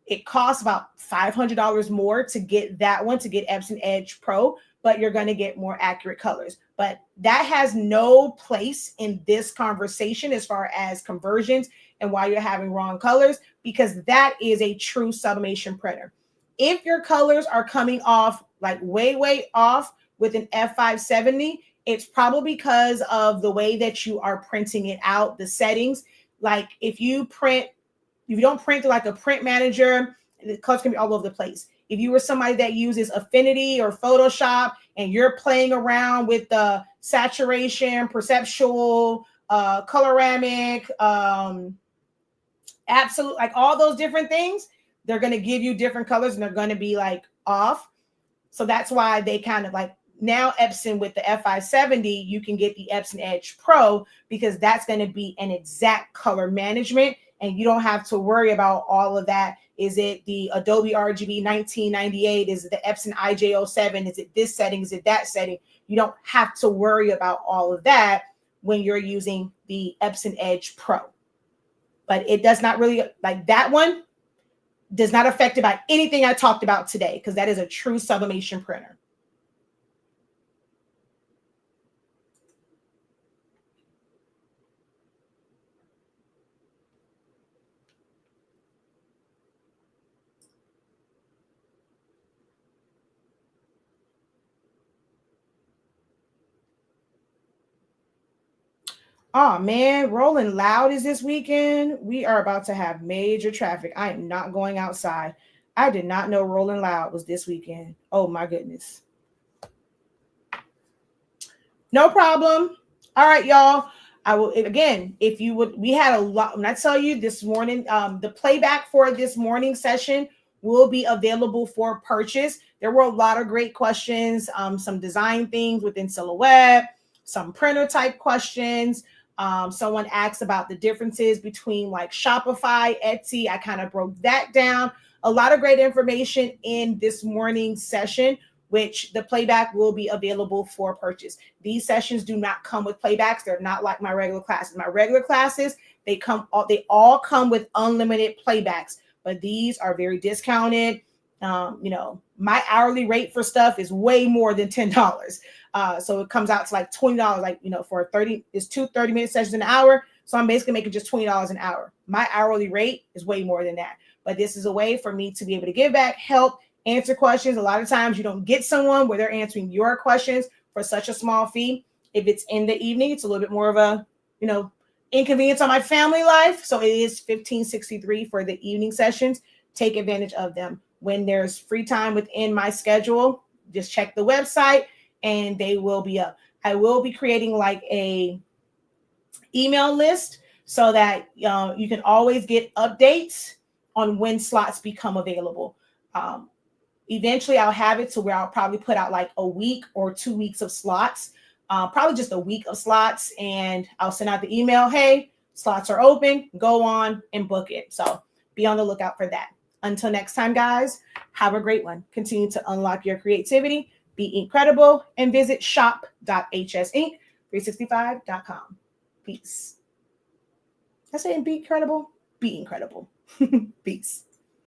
Speaker 1: It costs about $500 more to get that one, to get Epson Edge Pro, but you're going to get more accurate colors. But that has no place in this conversation as far as conversions and why you're having wrong colors, because that is a true sublimation printer. If your colors are coming off like way off with an F570, it's probably because of the way that you are printing it out, the settings. Like if you don't print like a print manager, the colors can be all over the place. If you were somebody that uses Affinity or Photoshop and you're playing around with the saturation, perceptual, coloramic, absolute, like all those different things, they're going to give you different colors and they're going to be like off. So that's why they kind of like, now Epson with the F570, you can get the Epson Edge Pro, because that's going to be an exact color management and you don't have to worry about all of that. Is it the Adobe RGB 1998? Is it the Epson IJ07? Is it this setting? Is it that setting? You don't have to worry about all of that when you're using the Epson Edge Pro. But it does not really, like that one does not affect it by anything I talked about today, because that is a true sublimation printer. Oh man, Rolling Loud is this weekend. We are about to have major traffic. I am not going outside. I did not know Rolling Loud was this weekend. Oh my goodness. No problem. All right, y'all. I will again, if you would, we had a lot. When I tell you this morning, the playback for this morning session will be available for purchase. There were a lot of great questions, some design things within Silhouette, some printer type questions. Someone asked about the differences between like Shopify, Etsy. I kind of broke that down. A lot of great information in this morning's session, which the playback will be available for purchase. These sessions do not come with playbacks. They're not like my regular classes. My regular classes, they all come with unlimited playbacks, but these are very discounted. My hourly rate for stuff is way more than $10. So it comes out to like $20, like, for 30, it's 30-minute sessions an hour. So I'm basically making just $20 an hour. My hourly rate is way more than that. But this is a way for me to be able to give back, help, answer questions. A lot of times you don't get someone where they're answering your questions for such a small fee. If it's in the evening, it's a little bit more of a, inconvenience on my family life. So it is $15.63 for the evening sessions. Take advantage of them. When there's free time within my schedule, just check the website and they will be up. I will be creating like a email list so that you can always get updates on when slots become available. Eventually I'll have it to where I'll probably put out like a week or 2 weeks of slots, probably just a week of slots, and I'll send out the email, hey, slots are open, go on and book it. So be on the lookout for that. Until next time, guys, have a great one. Continue to unlock your creativity, be incredible, and visit shop.hsinc365.com. Peace. I say be incredible, be incredible. Peace.